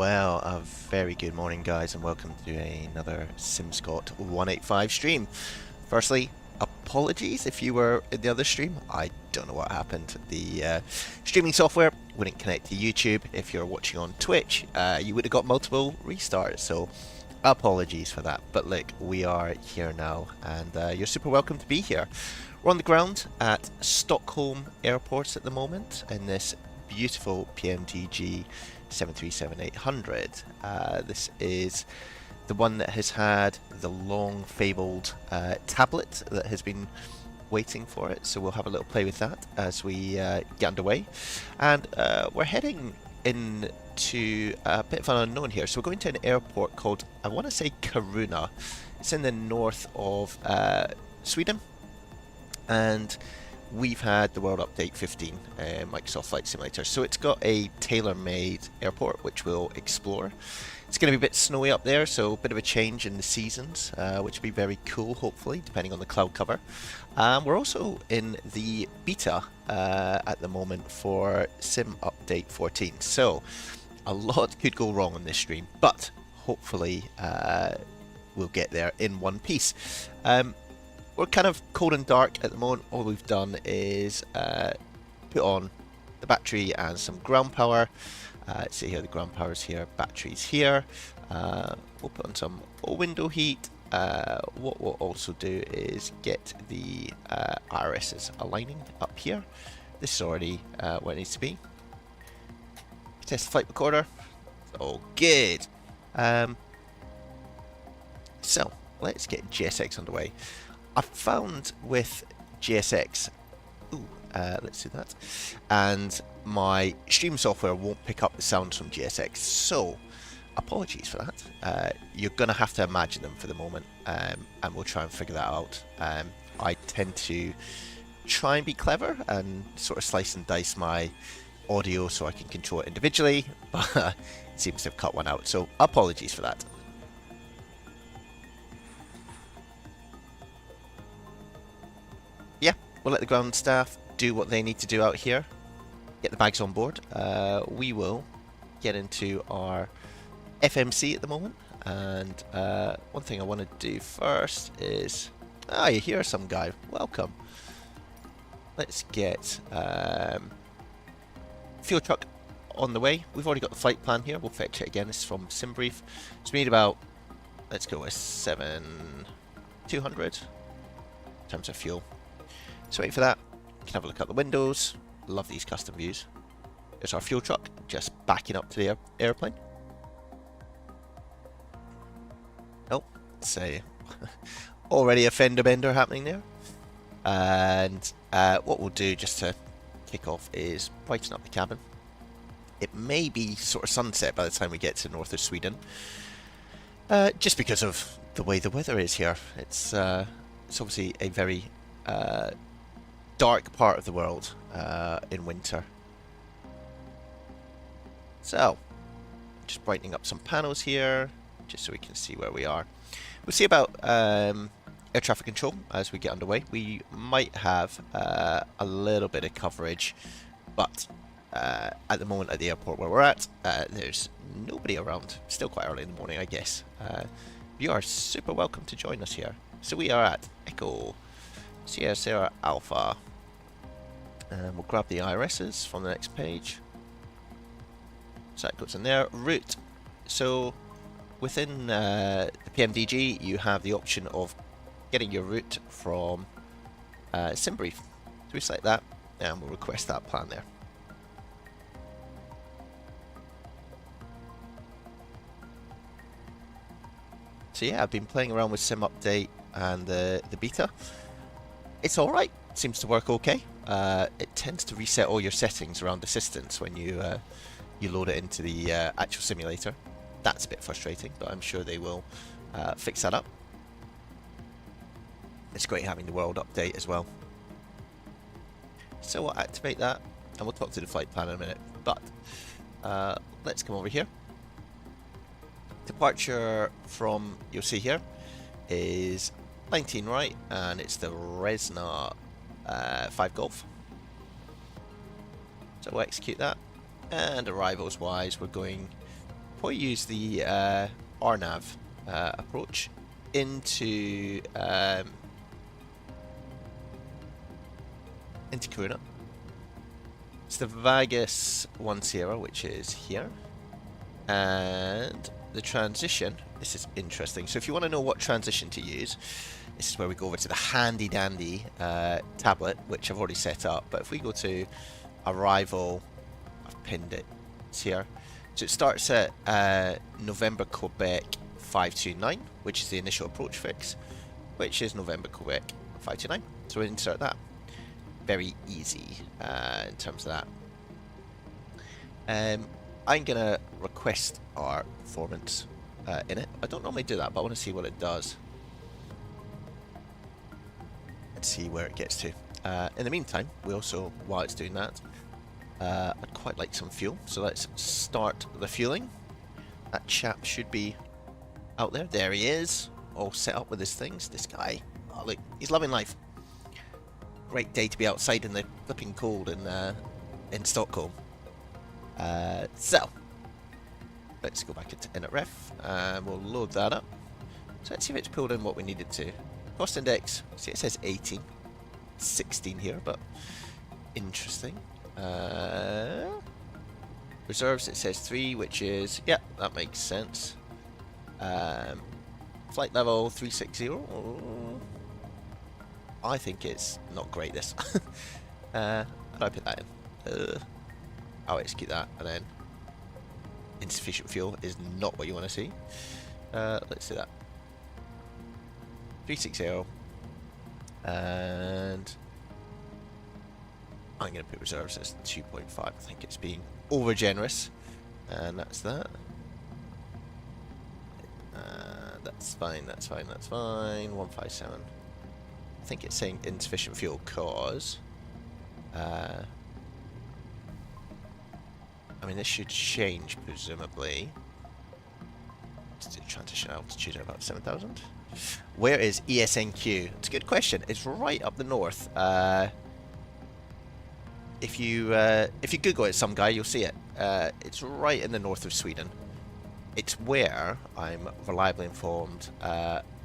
Well, a very good morning, guys, and welcome to another SimScott 185 stream. Firstly, apologies if you were in the other stream. I don't know what happened. The streaming software wouldn't connect to YouTube. If you're watching on Twitch, you would have got multiple restarts, so apologies for that. But look, we are here now, and you're super welcome to be here. We're on the ground at Stockholm Airport at the moment in this beautiful Pmdg 737-800. This is the one that has had the long fabled tablet that has been waiting for it, so we'll have a little play with that as we get underway. And we're heading into a bit of an unknown here, so we're going to an airport called, I want to say, Kiruna. It's in the north of Sweden, and we've had the World Update 15 Microsoft Flight Simulator, so it's got a tailor-made airport which we'll explore. It's going to be a bit snowy up there, so a bit of a change in the seasons, which will be very cool, hopefully, depending on the cloud cover. We're also in the beta at the moment for Sim Update 14, so a lot could go wrong on this stream, but hopefully we'll get there in one piece. We're kind of cold and dark at the moment. All we've done is put on the battery and some ground power. See here, the ground power is here, batteries here. We'll put on some window heat. What we'll also do is get the IRSs aligning up here. This is already where it needs to be. Test the flight recorder. Oh, good. So let's get GSX underway. I found with GSX, let's do that, and my stream software won't pick up the sounds from GSX, so apologies for that. You're going to have to imagine them for the moment, and we'll try and figure that out. I tend to try and be clever and sort of slice and dice my audio so I can control it individually, but it seems to have cut one out, so apologies for that. We'll let the ground staff do what they need to do out here. Get the bags on board. We will get into our FMC at the moment. And one thing I want to do first is... Ah, you hear some guy. Welcome. Let's get fuel truck on the way. We've already got the flight plan here. We'll fetch it again. This is from SimBrief. So we need about... Let's go with 7,200 in terms of fuel. So wait for that. You can have a look out the windows. Love these custom views. There's our fuel truck just backing up to the airplane. Oh, it's already a fender bender happening there. And what we'll do just to kick off is brighten up the cabin. It may be sort of sunset by the time we get to north of Sweden, just because of the way the weather is here. It's obviously a very dark part of the world in winter. So, just brightening up some panels here, just so we can see where we are. We'll see about air traffic control as we get underway. We might have a little bit of coverage, but at the moment at the airport where we're at, there's nobody around. Still quite early in the morning, I guess. You are super welcome to join us here. So we are at Echo Sierra Alpha, and we'll grab the IRSs from the next page. So that goes in there. Route. So within the Pmdg, you have the option of getting your route from SimBrief. So we select that, and we'll request that plan there. So yeah, I've been playing around with Sim Update and the beta. It's alright, seems to work okay. It tends to reset all your settings around assistance when you load it into the actual simulator. That's a bit frustrating, but I'm sure they will fix that up. It's great having the world update as well. So we'll activate that, and we'll talk to the flight plan in a minute. But let's come over here. Departure from, you'll see here, is 19 right, and it's the Resna 5 Golf. So we'll execute that, and arrivals wise we're going probably use the RNAV approach into Karuna. It's the Vegas 1 Sierra, which is here, and the transition. This is interesting. So if you want to know what transition to use, this is where we go over to the handy dandy tablet, which I've already set up. But if we go to arrival, I've pinned it. It's here. So it starts at November Quebec 529, which is the initial approach fix, which is November Quebec 529. So we insert that. Very easy in terms of that. I'm gonna request our performance in it. I don't normally do that, but I want to see what it does. Let's see where it gets to. In the meantime, we also, while it's doing that, I'd quite like some fuel. So let's start the fueling. That chap should be out there. There he is, all set up with his things. This guy, oh look, he's loving life. Great day to be outside in the flipping cold in Stockholm. So let's go back into init and we'll load that up. So let's see if it's pulled in what we needed to. Cost index, see it says 18, 16 here, but interesting. Reserves, it says 3, which is, yeah, that makes sense. Flight level 360. I think it's not great, this. How do I put that in? I'll execute that, and then insufficient fuel is not what you want to see. Let's do that. 360, and I'm going to put reserves as 2.5. I think it's being over generous, and that's that. That's fine, that's fine, that's fine. 157. I think it's saying insufficient fuel cause. I mean, this should change, presumably. Let's do transition altitude at about 7,000. Where is ESNQ? It's a good question. It's right up the north. If you Google it, some guy, you'll see it. It's right in the north of Sweden. It's where, I'm reliably informed,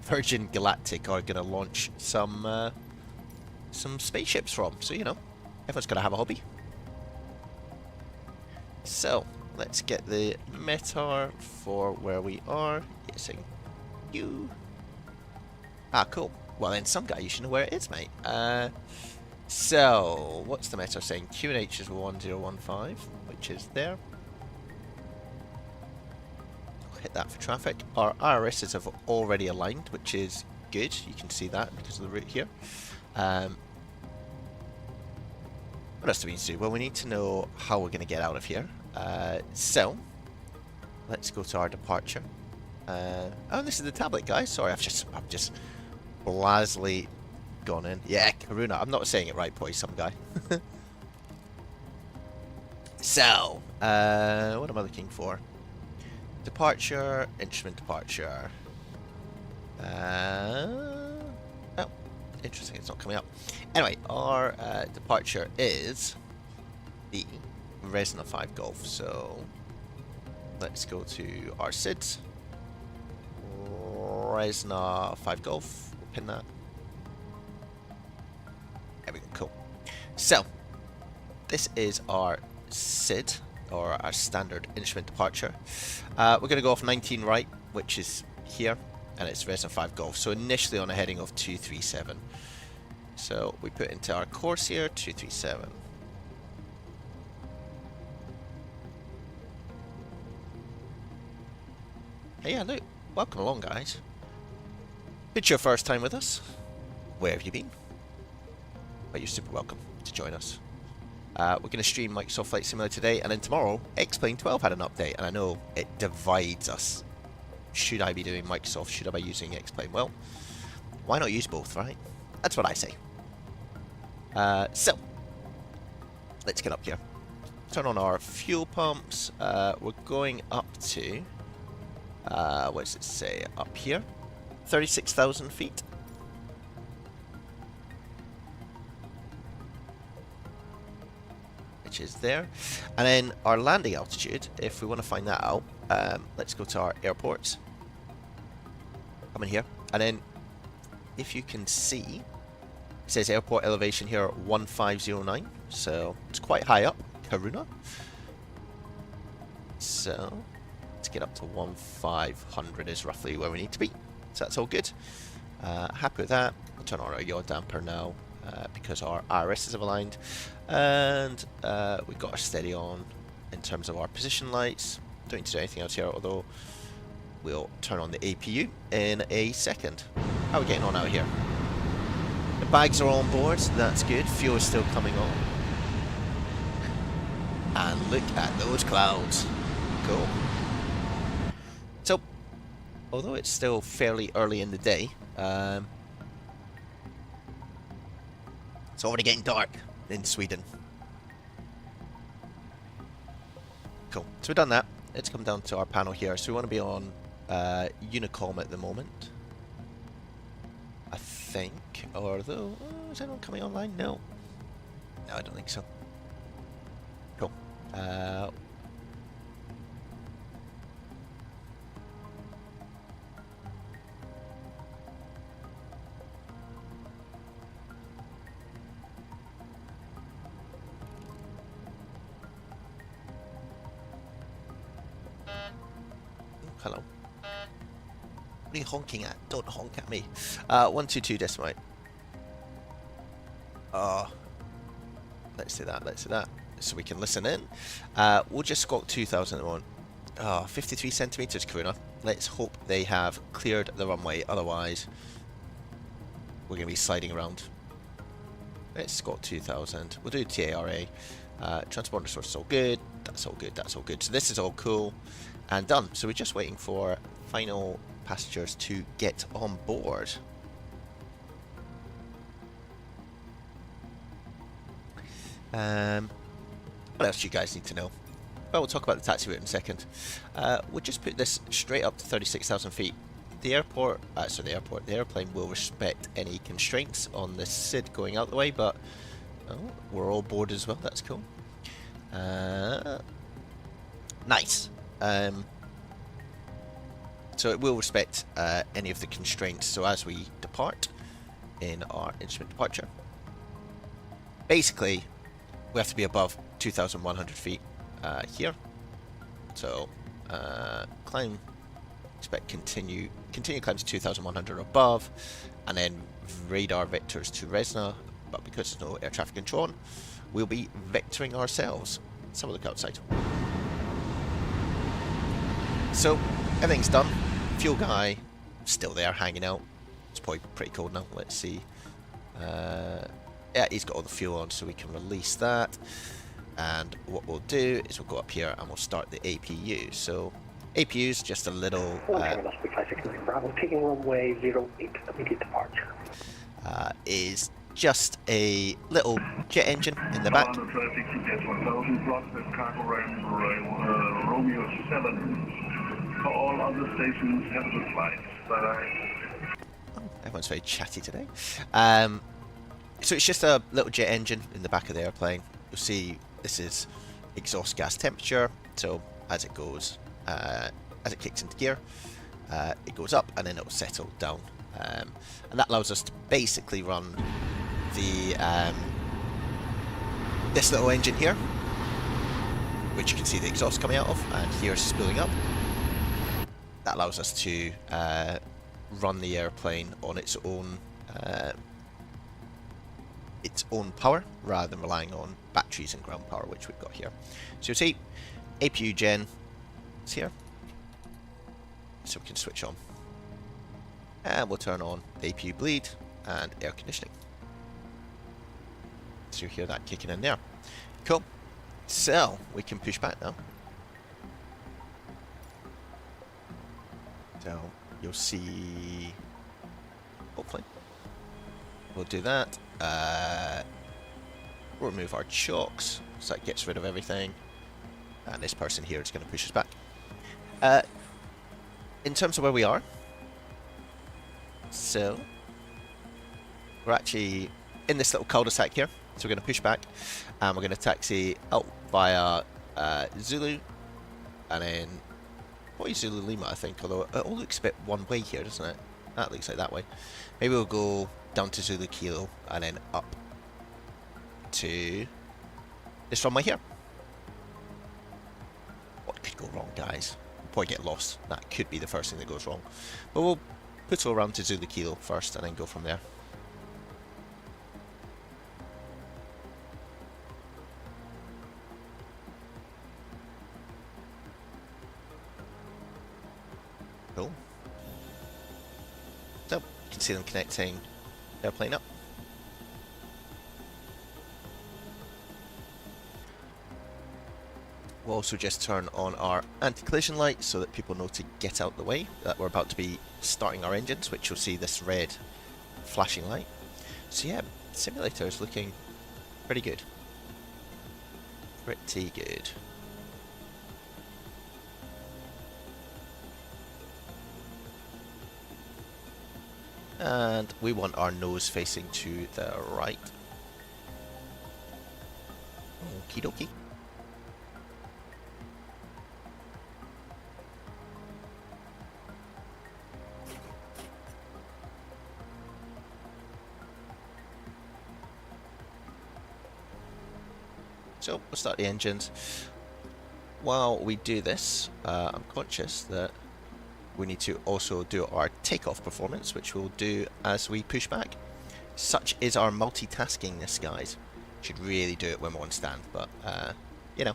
Virgin Galactic are going to launch some spaceships from. So, you know, everyone's got to have a hobby. So, let's get the METAR for where we are. Guessing you. Ah, cool. Well, then some guy, you should know where it is, mate. So, what's the METAR saying? QNH is 1015, which is there. Hit that for traffic. Our IRSs have already aligned, which is good. You can see that because of the route here. What else do we need to do? Well, we need to know how we're going to get out of here. So let's go to our departure. Oh, this is the tablet, guys. Sorry, I've just blazely gone in. Yeah, Karuna. I'm not saying it right, boy. Some guy. So, what am I looking for? Departure, instrument departure. Oh, interesting, it's not coming up. Anyway, our departure is the Resna 5 Golf. So let's go to our SIDS. Resna 5 Golf. We'll pin that. There we go, cool. So, this is our SID, or our standard instrument departure. We're going to go off 19 right, which is here, and it's Resna 5 Golf. So initially on a heading of 237. So we put into our Corsair 237. Hey, yeah, look, welcome along, guys. If it's your first time with us, where have you been? Well, you're super welcome to join us. We're going to stream Microsoft Flight Simulator today, and then tomorrow, X-Plane 12 had an update, and I know it divides us. Should I be doing Microsoft? Should I be using X-Plane? Well, why not use both, right? That's what I say. So, let's get up here. Turn on our fuel pumps. We're going up to, what does it say? Up here, 36,000 feet. Which is there. And then our landing altitude, if we want to find that out, let's go to our airports. Come in here, and then if you can see, it says airport elevation here 1509, so it's quite high up, Karuna. So let's get up to 1500 is roughly where we need to be. So that's all good. Happy with that. We'll turn on our yaw damper now because our RSs have aligned, and we've got our steady on in terms of our position lights. Don't need to do anything else here, although we'll turn on the APU in a second. How are we getting on out here? The bags are on board, so that's good. Fuel is still coming on. And look at those clouds. Cool. So, although it's still fairly early in the day, it's already getting dark in Sweden. Cool. So we've done that. Let's come down to our panel here. So we want to be on Unicom at the moment, I think. Although, is anyone coming online? No. No, I don't think so. Cool. Hello. What are you honking at? Don't honk at me. 122 decimite. Let's do that, let's do that. So we can listen in. We'll just squawk 2000 at the moment. 53 centimeters, Karuna. Let's hope they have cleared the runway, otherwise we're going to be sliding around. Let's squawk 2000. We'll do TARA. Transponder source is all good. That's all good, that's all good. So this is all cool and done. So we're just waiting for final passengers to get on board. What else do you guys need to know? Well, we'll talk about the taxi route in a second. We'll just put this straight up to 36,000 feet. The airport, the airplane will respect any constraints on the SID going out the way, but we're all board as well. That's cool. Nice. So it will respect any of the constraints. So as we depart in our instrument departure, basically we have to be above 2,100 feet here. So climb, expect continue climbs to 2,100 above, and then radar vectors to Resna. But because there's no air traffic control on, we'll be vectoring ourselves. Let's have a look outside. So everything's done. Fuel guy still there hanging out. It's probably pretty cold now. Let's see. Yeah, he's got all the fuel on, so we can release that. And what we'll do is we'll go up here and we'll start the APU. So APU is just a little taking runway 08, immediate departure. Is just a little jet engine in the back. For all other stations, have a good flight. Bye. Oh, everyone's very chatty today. So it's just a little jet engine in the back of the airplane. You'll see this is exhaust gas temperature. So as it goes, as it kicks into gear, it goes up and then it will settle down. And that allows us to basically run the this little engine here, which you can see the exhaust coming out of, and here it's spooling up. That allows us to run the airplane on its own power rather than relying on batteries and ground power, which we've got here. So you'll see APU gen is here, so we can switch on, and we'll turn on the APU bleed and air conditioning. So you hear that kicking in there. Cool. So we can push back now. So you'll see, hopefully, we'll do that. We'll remove our chocks, so that gets rid of everything. And this person here is going to push us back. In terms of where we are, so we're actually in this little cul-de-sac here. So we're going to push back, and we're going to taxi out via Zulu, and then What is Zulu Lima, I think, although it all looks a bit one way here, doesn't it? That looks like that way. Maybe we'll go down to Zulu Kilo and then up to this runway here. What could go wrong, guys? We'll probably get lost. That could be the first thing that goes wrong. But we'll puttle around to Zulu Kilo first and then go from there. Cool. So, you can see them connecting the airplane up. We'll also just turn on our anti-collision light so that people know to get out the way, that we're about to be starting our engines, which you'll see this red flashing light. So yeah, simulator is looking pretty good. Pretty good. And we want our nose facing to the right. Okie dokie. So we'll start the engines. While we do this, I'm conscious that we need to also do our takeoff performance, which we'll do as we push back. Such is our multitaskingness, guys. Should really do it when we're on stand, but you know.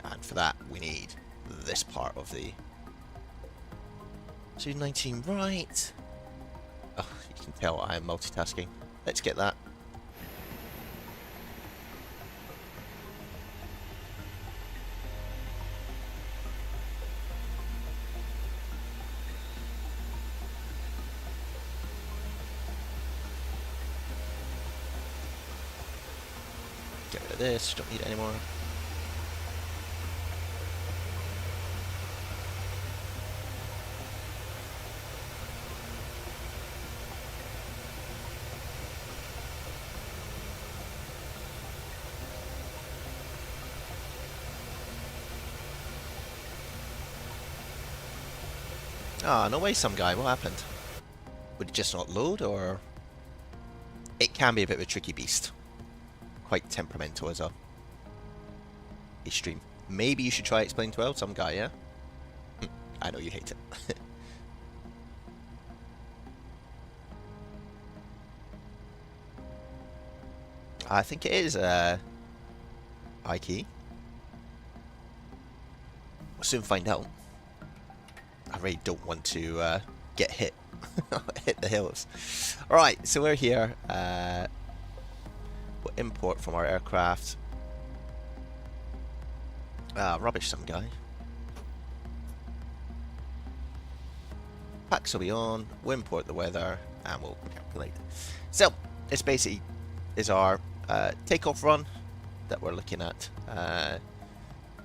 And for that, we need this part of the 219 right. Oh, you can tell I am multitasking. Let's get that. Get rid of this, don't need it anymore. Ah, no way, some guy. What happened? Would it just not load, or...? It can be a bit of a tricky beast. Quite temperamental as a stream. Maybe you should try Explain 12, some guy, yeah? I know you hate it. I think it is iCUE. We'll soon find out. I really don't want to get hit. Hit the hills. Alright, so we're here. We'll import from our aircraft. Rubbish, some guy. Packs will be on. We'll import the weather and we'll calculate. So, this basically is our takeoff run that we're looking at.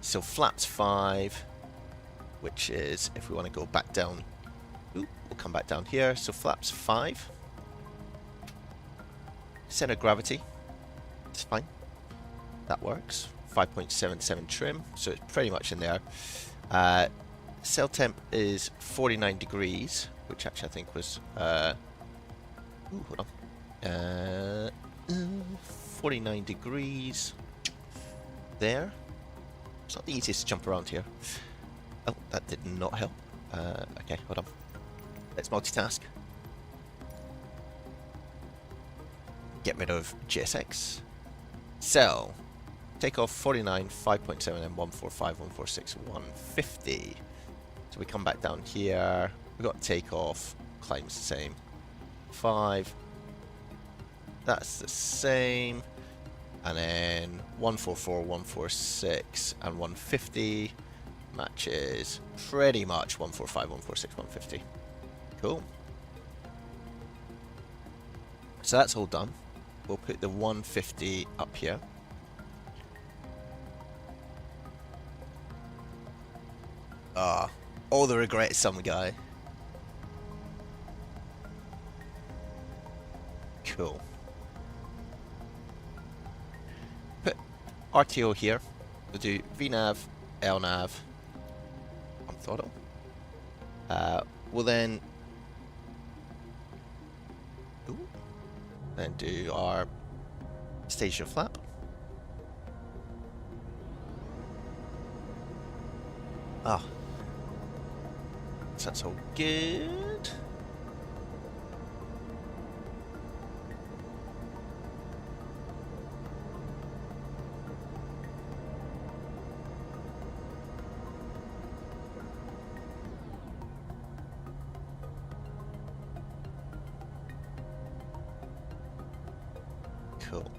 So, flaps 5. Which is, if we want to go back down, we'll come back down here. So flaps 5. Center of gravity, it's fine. That works. 5.77 trim, so it's pretty much in there. Cell temp is 49 degrees, which actually I think was, hold on. 49 degrees there. It's not the easiest to jump around here. Oh, that did not help. Okay, hold on. Let's multitask. Get rid of GSX. So, takeoff 49, 5.7, and 145, 146, 150. So we come back down here. We've got takeoff. Climb's the same. 5. That's the same. And then 144, 146, and 150. Matches pretty much 145, 146, 150. Cool. So that's all done. We'll put the 150 up here. Ah, all the regrets, some guy. Cool. RTO here. We'll do VNav, LNav on throttle. We'll then do our station flap. Ah, so that's all good. Cool.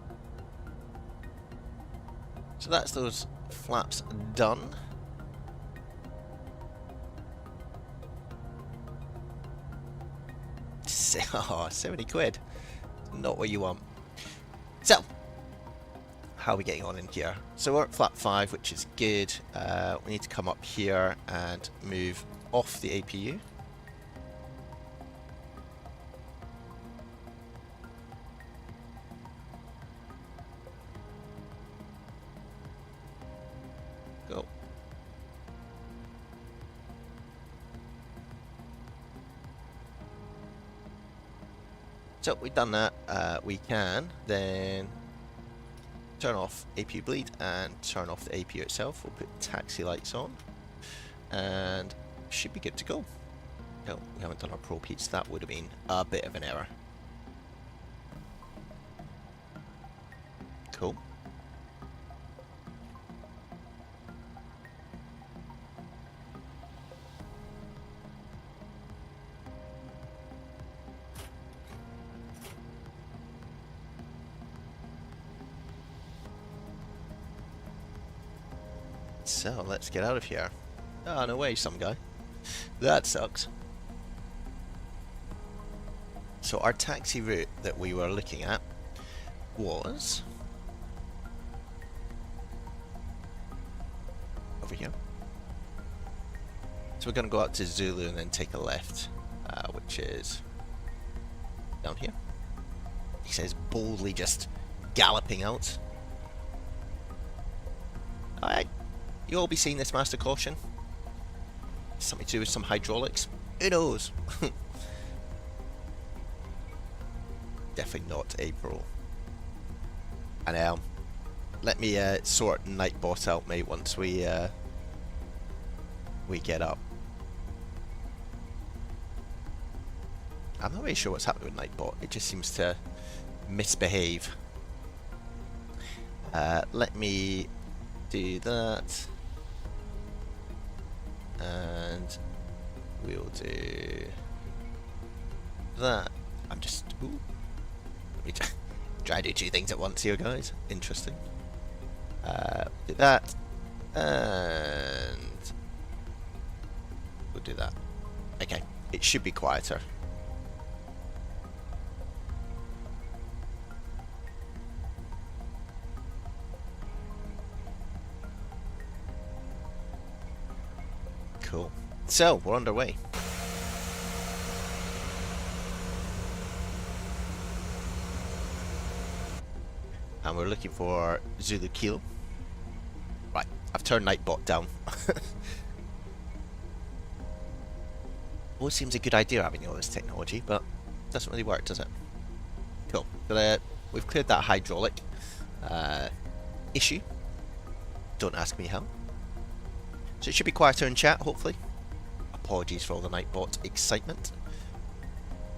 So that's those flaps done. Oh, 70 quid. Not what you want. So, how are we getting on in here? So we're at flap 5, which is good. We need to come up here and move off the APU. Go. So we've done that. We can then turn off APU bleed and turn off the APU itself. We'll put taxi lights on and should be good to go. No, we haven't done our probe heats. That would have been a bit of an error. Cool. So let's get out of here. Oh, no way, some guy. That sucks. So our taxi route that we were looking at was over here. So we're going to go out to Zulu and then take a left, which is down here. He says boldly, just galloping out. Alright. You all be seeing this, Master Caution. Something to do with some hydraulics. Who knows? Definitely not April. I know. Let me sort Nightbot out, mate, once we get up. I'm not really sure what's happening with Nightbot. It just seems to misbehave. Let me do that. And we'll do that. I'm just let me try to do two things at once here, guys. Interesting. Do that, and we'll do that. Okay, it should be quieter. Cool. So, we're underway. And we're looking for Zulu Kilo. Right, I've turned Nightbot down. Always seems a good idea having all this technology, but it doesn't really work, does it? Cool. So, we've cleared that hydraulic issue. Don't ask me how. So it should be quieter in chat, hopefully. Apologies for all the Nightbot excitement.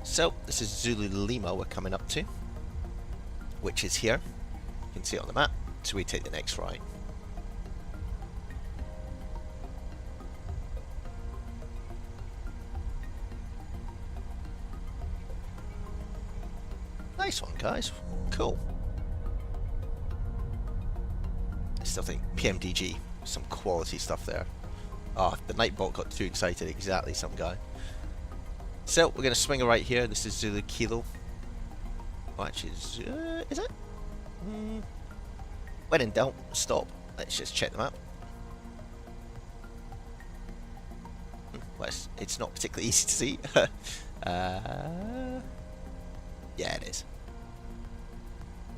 So, this is Zulu Lima we're coming up to, which is here. You can see it on the map. So we take the next right. Nice one, guys. Cool. I still think Pmdg, some quality stuff there. Oh, the Nightbot got too excited. Exactly, some guy. So we're going to swing a right here. This is Zulu Kilo. Oh, actually, is it? When in doubt, stop. Let's just check the map. Well, it's not particularly easy to see. Yeah, it is.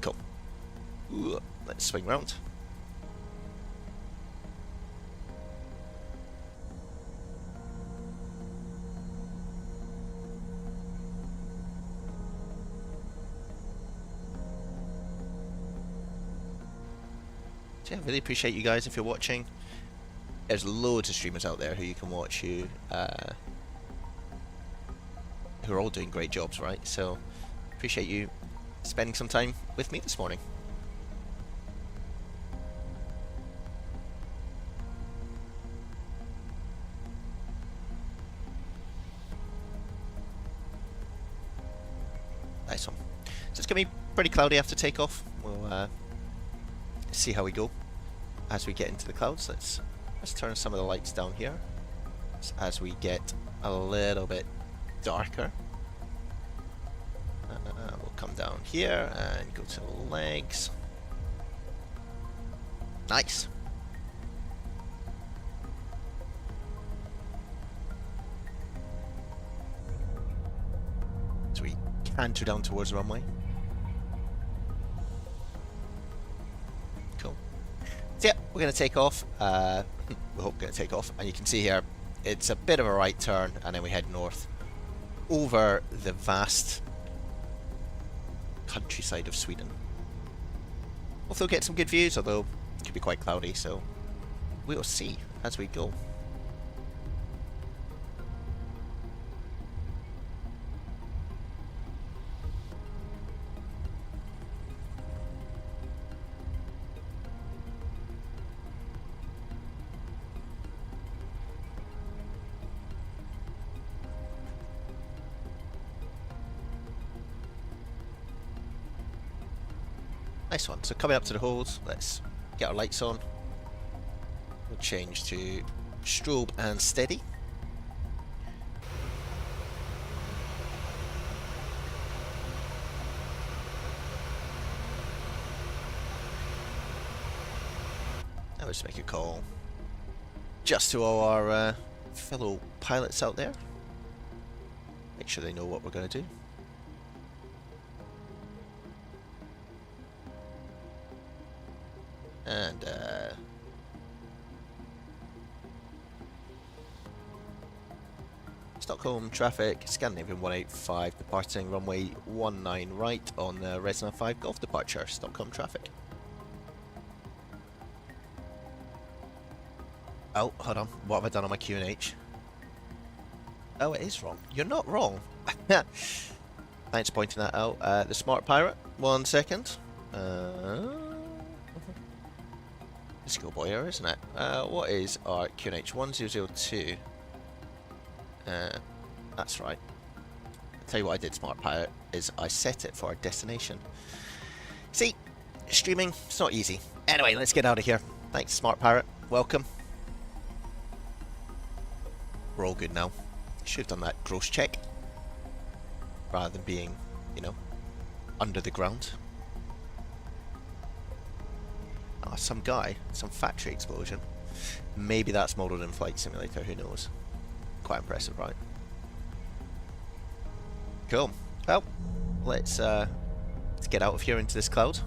Cool. Ooh, let's swing round. yeah, really appreciate you guys if you're watching. There's loads of streamers out there who you can watch who are all doing great jobs, right? So appreciate you spending some time with me this morning. Nice one. So it's going to be pretty cloudy after takeoff. We'll see how we go as we get into the clouds. Let's turn some of the lights down here as we get a little bit darker. We'll come down here and go to the legs. Nice. So we canter down towards the runway. Cool. So yeah, we're going to take off. We hope we're going to take off. And you can see here, it's a bit of a right turn, and then we head north over the vast countryside of Sweden. Hopefully we'll get some good views, although it could be quite cloudy, so we'll see as we go. Nice one. So coming up to the holes, let's get our lights on. We'll change to strobe and steady. Now let's make a call just to all our fellow pilots out there. Make sure they know what we're going to do. And Stockholm traffic, Scandinavian 185 departing runway 19 right on the Resna 5 Golf departure, Stockholm traffic. Oh, hold on, what have I done on my QNH? Oh, it is wrong. You're not wrong. Thanks for pointing that out. The Smart Pirate, 1 second. Schoolboy error, isn't it? What is our QNH? 1002. That's right. I'll tell you what I did, Smart Pirate, is I set it for our destination. See, streaming, it's not easy. Anyway, let's get out of here. Thanks, Smart Pirate. Welcome. We're all good now. Should have done that gross check rather than being, you know, under the ground. Oh, some guy, some factory explosion. Maybe that's modeled in Flight Simulator, who knows. Quite impressive, right? Cool. Well, let's get out of here into this cloud.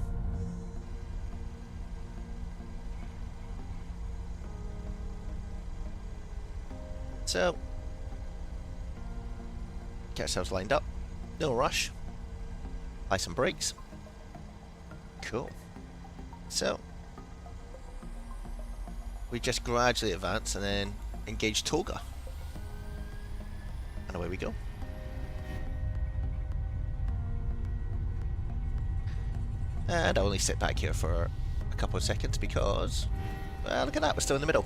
So, get ourselves lined up. No rush. Apply some brakes. Cool. So, we just gradually advance and then engage toga. And away we go. And I'll only sit back here for a couple of seconds because, well, look at that, we're still in the middle.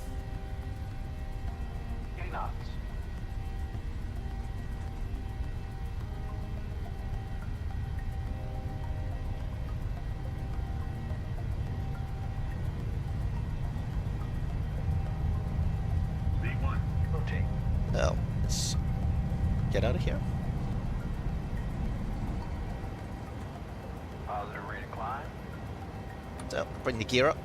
Well, let's get out of here. Positive rate of climb. So, bring the gear up.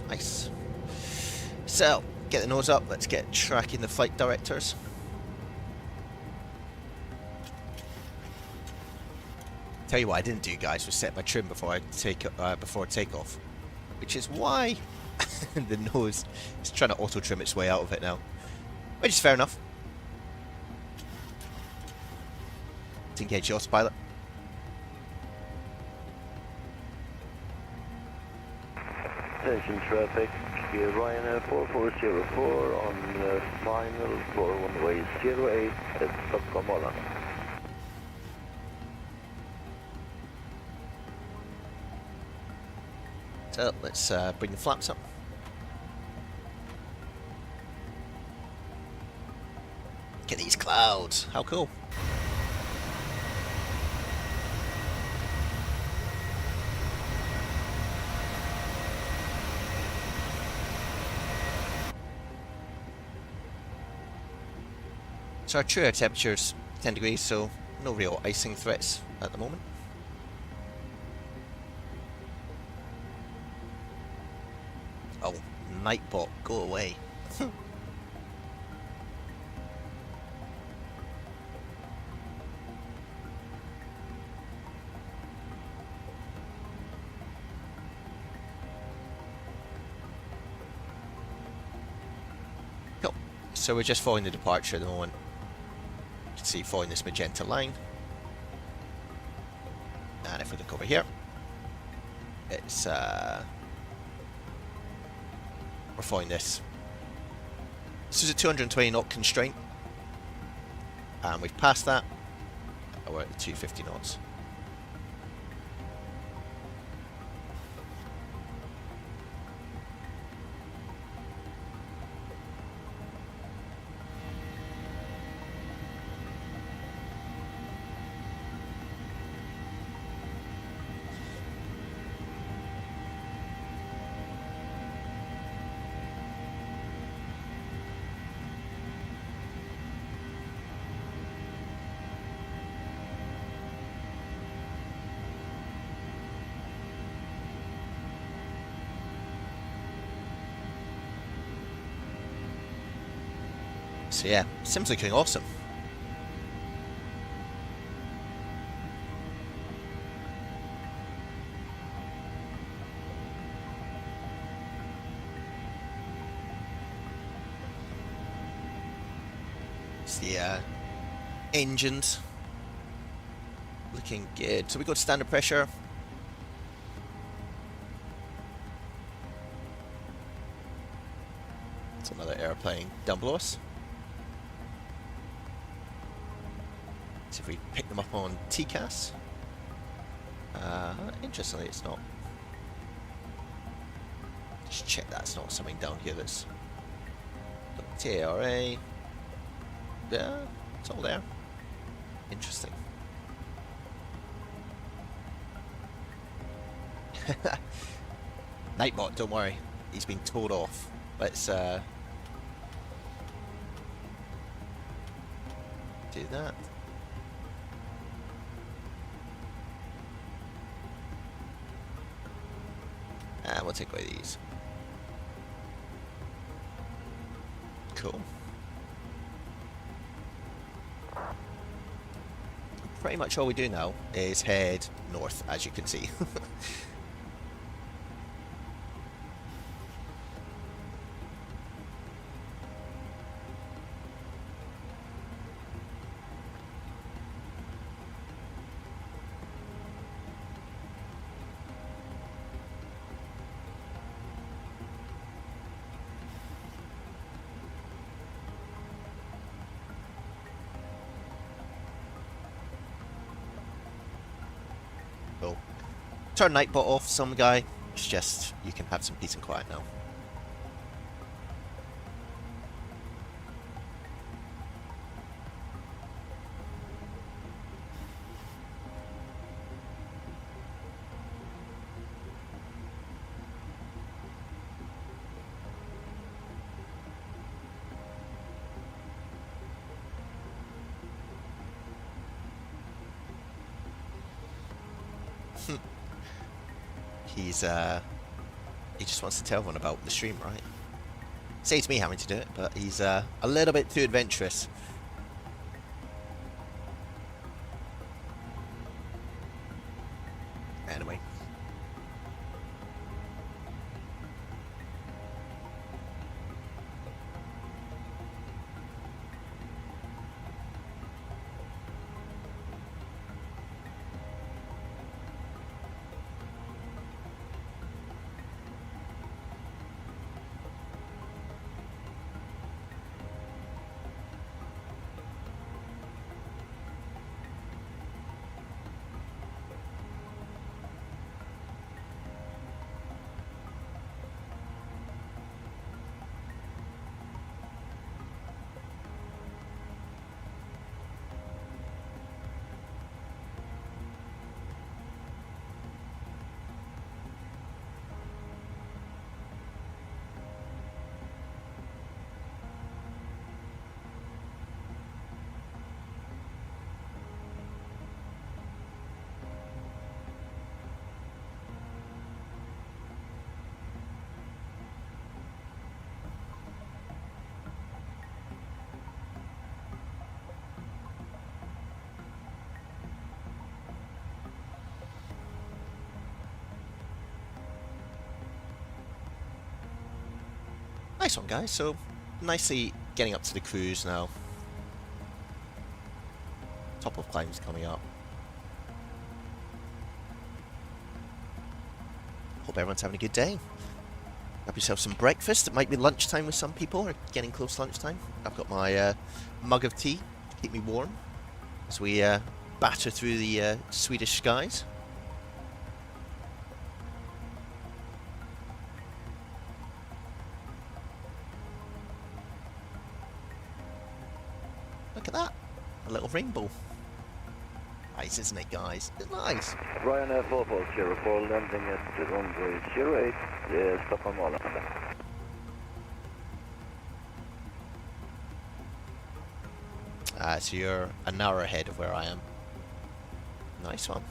Nice. So, get the nose up, let's get tracking the flight directors. Tell you what I didn't do, guys, was set my trim before I before takeoff, which is why the nose is trying to auto trim its way out of it now, which is fair enough. To engage your pilot. Attention traffic, Ryanair 4404 on final for runway 08 at Stockholm Arlanda. So let's bring the flaps up. Look at these clouds, how cool. So our true air temperature's 10 degrees, so no real icing threats at the moment. Oh, Nightbot, go away. Cool. So we're just following the departure at the moment. You can see following this magenta line. And if we look over here, it's we're following this. This is a 220 knot constraint, and we've passed that. And we're at the 250 knots. So yeah, Sim's looking awesome. It's the engines looking good. So we got standard pressure. It's another airplane down below us. See if we pick them up on TCAS. Interestingly, it's not. Just check that's not something down here that's TARA. Yeah, it's all there. Interesting. Nightbot, don't worry. He's been told off. Let's do that. And we'll take away these. Cool. Pretty much all we do now is head north, as you can see. Cool. Turn Nightbot off, some guy. It's just, you can have some peace and quiet now. He just wants to tell everyone about the stream, right? Saves me having to do it, but he's a little bit too adventurous. Anyway. Nice one, guys. So, nicely getting up to the cruise now. Top of climbs coming up. Hope everyone's having a good day. Grab yourself some breakfast. It might be lunchtime with some people, or getting close to lunchtime. I've got my mug of tea to keep me warm as we batter through the Swedish skies. Look at that, a little rainbow. Nice, isn't it, guys? It's nice. Ryanair 4404 landing at runway 08, Stockholm Arlanda. So you're an hour ahead of where I am. Nice one.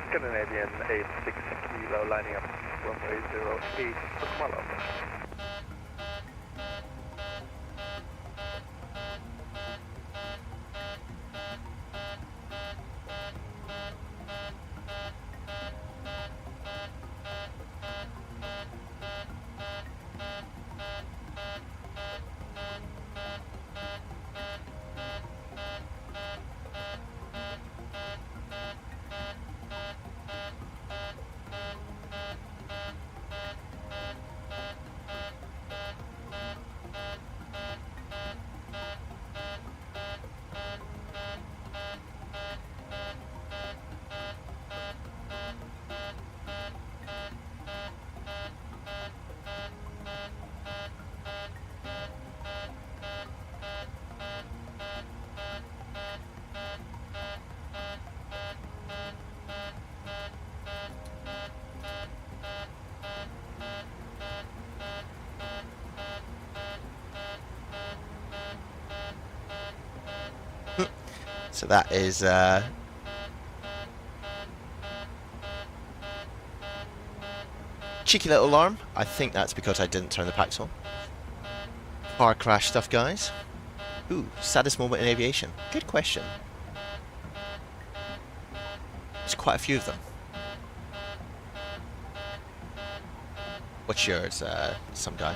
Scandinavian 86 kilo lining up runway 08 Stockholm Arlanda. So that is cheeky little alarm. I think that's because I didn't turn the packs on. Car crash stuff, guys. Ooh, saddest moment in aviation. Good question. There's quite a few of them. What's yours, some guy?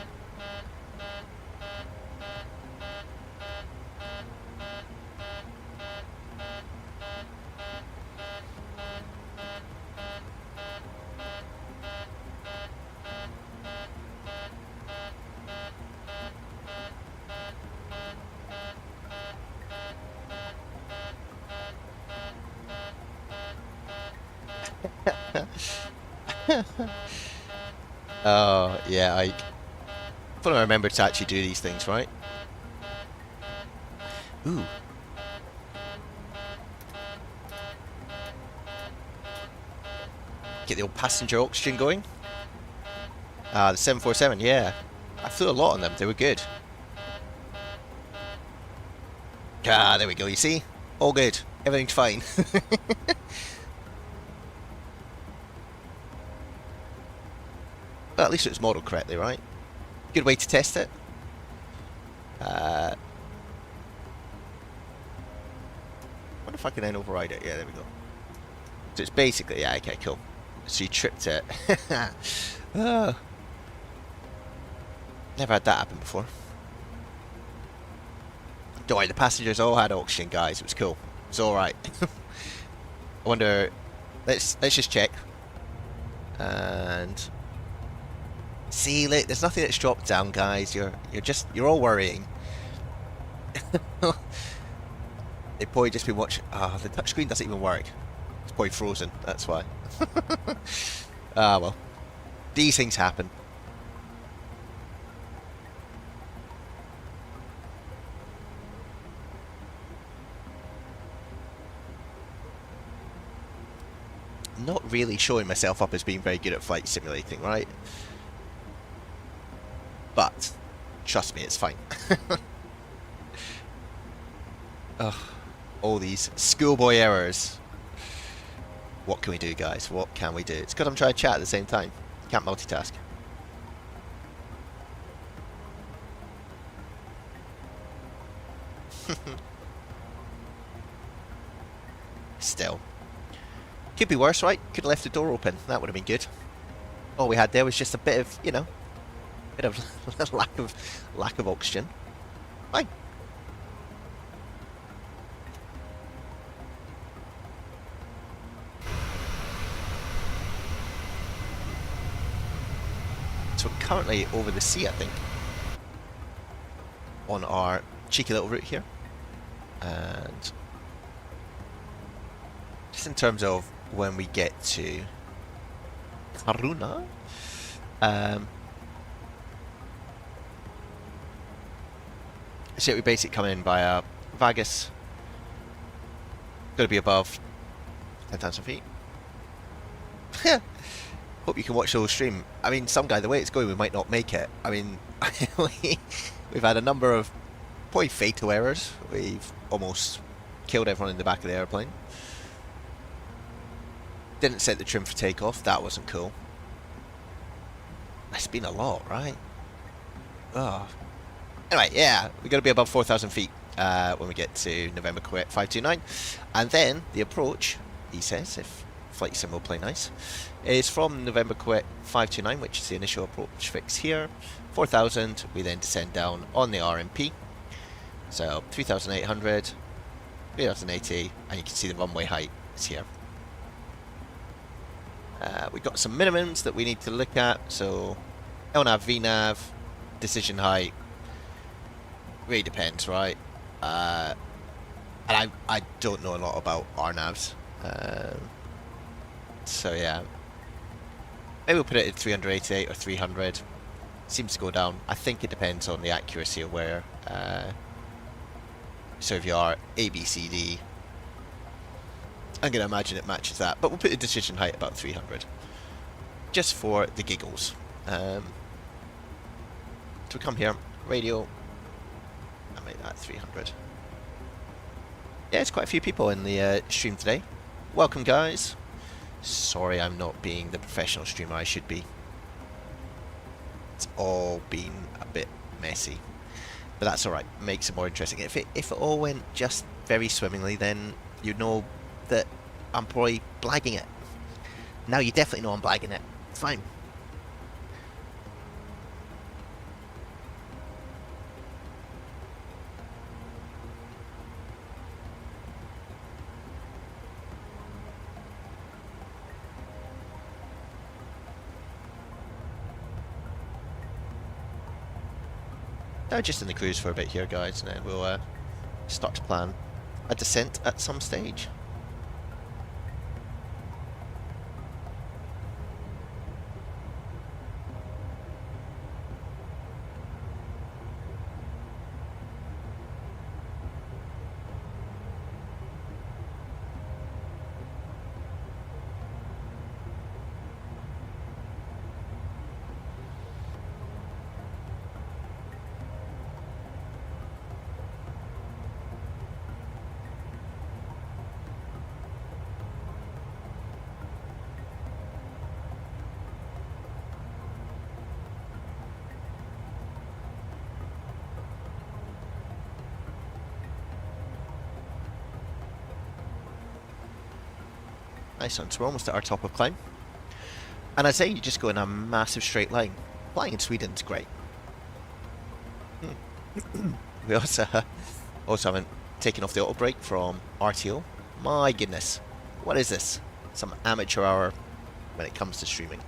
Oh, yeah, I thought I remembered to actually do these things, right? Ooh. Get the old passenger oxygen going. The 747, yeah. I flew a lot on them, they were good. Ah, there we go, you see? All good, everything's fine. Well, at least it was modelled correctly, right? Good way to test it. Wonder if I can then override it. Yeah, there we go. So it's basically, yeah, okay, cool. So you tripped it. Oh. Never had that happen before. Don't worry, the passengers all had oxygen, guys. It was cool. It was all right. I wonder. Let's just check. And See, look, there's nothing that's dropped down, guys. You're all worrying. They've probably just been watching. Ah, the touchscreen doesn't even work. It's probably frozen. That's why. Ah, well, these things happen. Not really showing myself up as being very good at flight simulating, right? But trust me, it's fine. Ugh, all these schoolboy errors. What can we do, guys? What can we do? It's because I'm trying to chat at the same time. Can't multitask. Still. Could be worse, right? Could have left the door open. That would have been good. All we had there was just a bit of, you know, bit of lack of oxygen. Fine. So we're currently over the sea, I think, on our cheeky little route here. And just in terms of when we get to Karuna, so we basically come in via Vegas. Got to be above 10,000 feet. Hope you can watch the whole stream. I mean, some guy, the way it's going, we might not make it. I mean, we've had a number of probably fatal errors. We've almost killed everyone in the back of the airplane. Didn't set the trim for takeoff. That wasn't cool. It's been a lot, right? Oh. Anyway, yeah, we're going to be above 4,000 feet when we get to November Kuwait 529. And then the approach, he says, if flight sim will play nice, is from November Kuwait 529, which is the initial approach fix here. 4,000, we then descend down on the RMP. So 3,800, 3,080, and you can see the runway height is here. We've got some minimums that we need to look at. So LNAV, VNAV, decision height. Really depends, right? And I don't know a lot about RNAVs. So yeah. Maybe we'll put it at 388 or 300. Seems to go down. I think it depends on the accuracy of where. So if you are A, B, C, D, I'm going to imagine it matches that, but we'll put the decision height about 300, just for the giggles. So we come here, radio, I make that 300. Yeah, it's quite a few people in the stream today. Welcome, guys. Sorry I'm not being the professional streamer I should be. It's all been a bit messy, but that's alright, makes it more interesting. If it all went just very swimmingly, then you'd know that I'm probably blagging it. Now you definitely know I'm blagging it. It's fine. Now just in the cruise for a bit here, guys, and then we'll start to plan a descent at some stage. Nice one, so we're almost at our top of climb. And I'd say you just go in a massive straight line. Flying in Sweden's great. We also haven't taken off the auto brake from RTO. My goodness, what is this? Some amateur hour when it comes to streaming.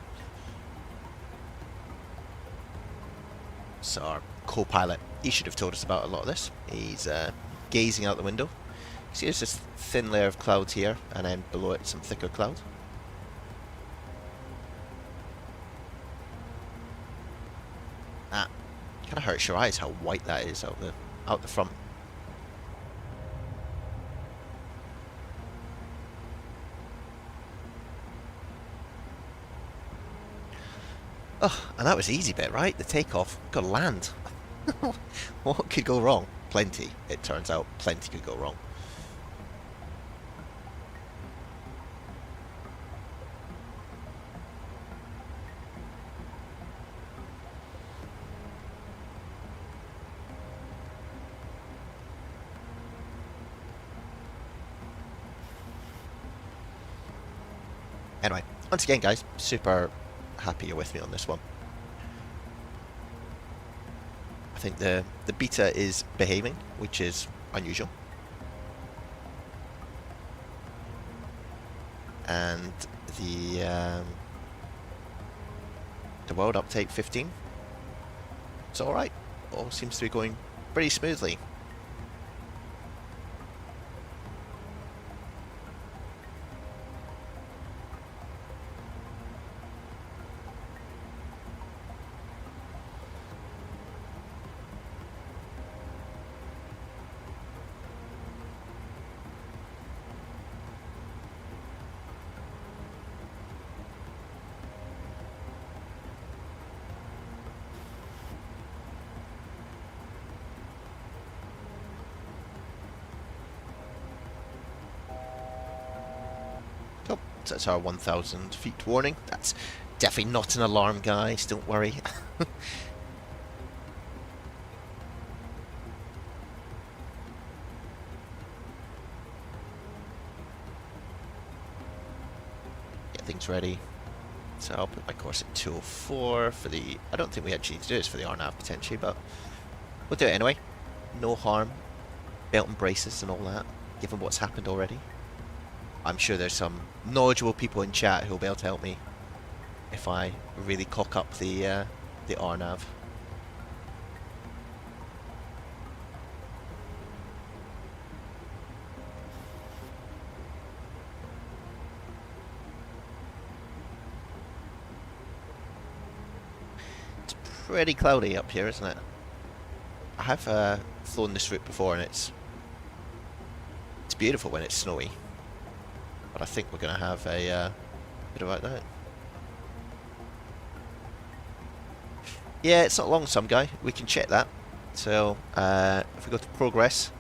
So our co-pilot, he should have told us about a lot of this. He's gazing out the window. See, there's this thin layer of clouds here, and then below it some thicker cloud. Ah, kind of hurts your eyes how white that is out the front. Oh, and that was the easy bit, right? The takeoff. Got to land. What could go wrong? Plenty. It turns out plenty could go wrong. Anyway, once again guys, super happy you're with me on this one. I think the beta is behaving, which is unusual. And the world update 15, it's alright. All seems to be going pretty smoothly. So that's our 1,000 feet warning. That's definitely not an alarm, guys. Don't worry. Get things ready. So I'll put my course at 204 for the... I don't think we actually need to do this for the RNAV potentially, but we'll do it anyway. No harm. Belt and braces and all that, given what's happened already. I'm sure there's some knowledgeable people in chat who'll be able to help me if I really cock up the RNAV. It's pretty cloudy up here, isn't it? I have flown this route before, and it's beautiful when it's snowy. But I think we're going to have a bit about that. Yeah, it's not long, some guy. We can check that. So if we go to progress,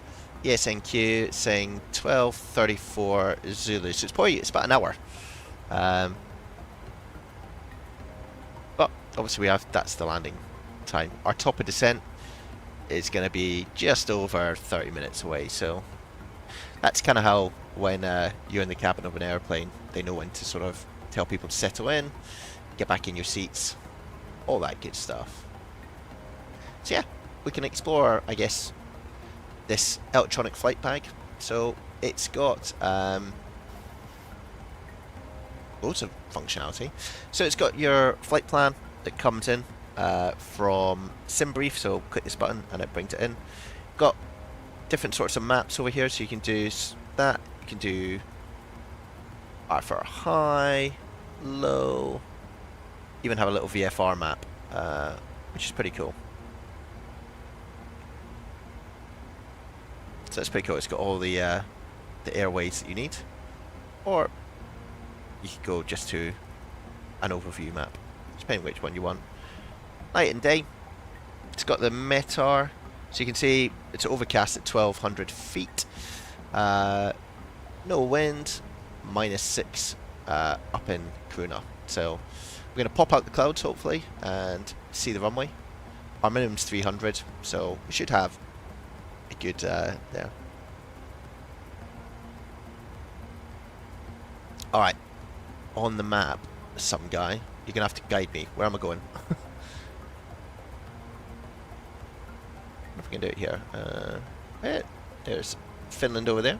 ESNQ, it's saying 12:34 Zulu. So it's about an hour. But obviously that's the landing time. Our top of descent is going to be just over 30 minutes away. So that's kind of how, when you're in the cabin of an airplane, they know when to sort of tell people to settle in, get back in your seats, all that good stuff. So yeah, we can explore, I guess, this electronic flight bag. So it's got loads of functionality. So it's got your flight plan that comes in from SimBrief, so click this button and it brings it in. Got different sorts of maps over here, so you can do that. You can do for high, low, even have a little VFR map, which is pretty cool. So it's pretty cool. It's got all the airways that you need, or you could go just to an overview map, depending which one you want. Night and day. It's got the METAR, so you can see it's overcast at 1,200 feet. No wind, -6 up in Kuna. So we're going to pop out the clouds hopefully and see the runway. Our minimum's 300, so we should have a good there. Alright, on the map, some guy, you're going to have to guide me. Where am I going? If we can do it here. There's Finland over there.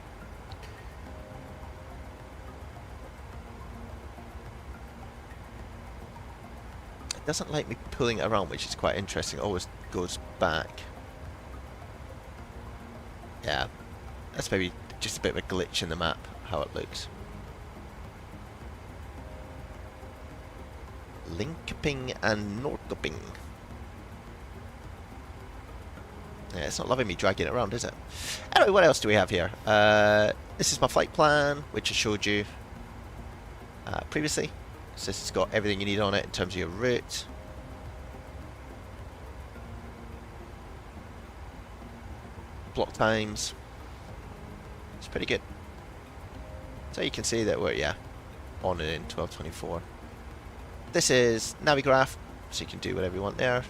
doesn't like me pulling it around, which is quite interesting. It always goes back. Yeah, that's maybe just a bit of a glitch in the map, how it looks. Linkoping and Nordkoping. Yeah, it's not loving me dragging it around, is it? Anyway, what else do we have here? This is my flight plan, which I showed you previously. So this has got everything you need on it in terms of your route. Block times. It's pretty good. So you can see that we're, yeah, on and in 1224. This is Navigraph, so you can do whatever you want there. You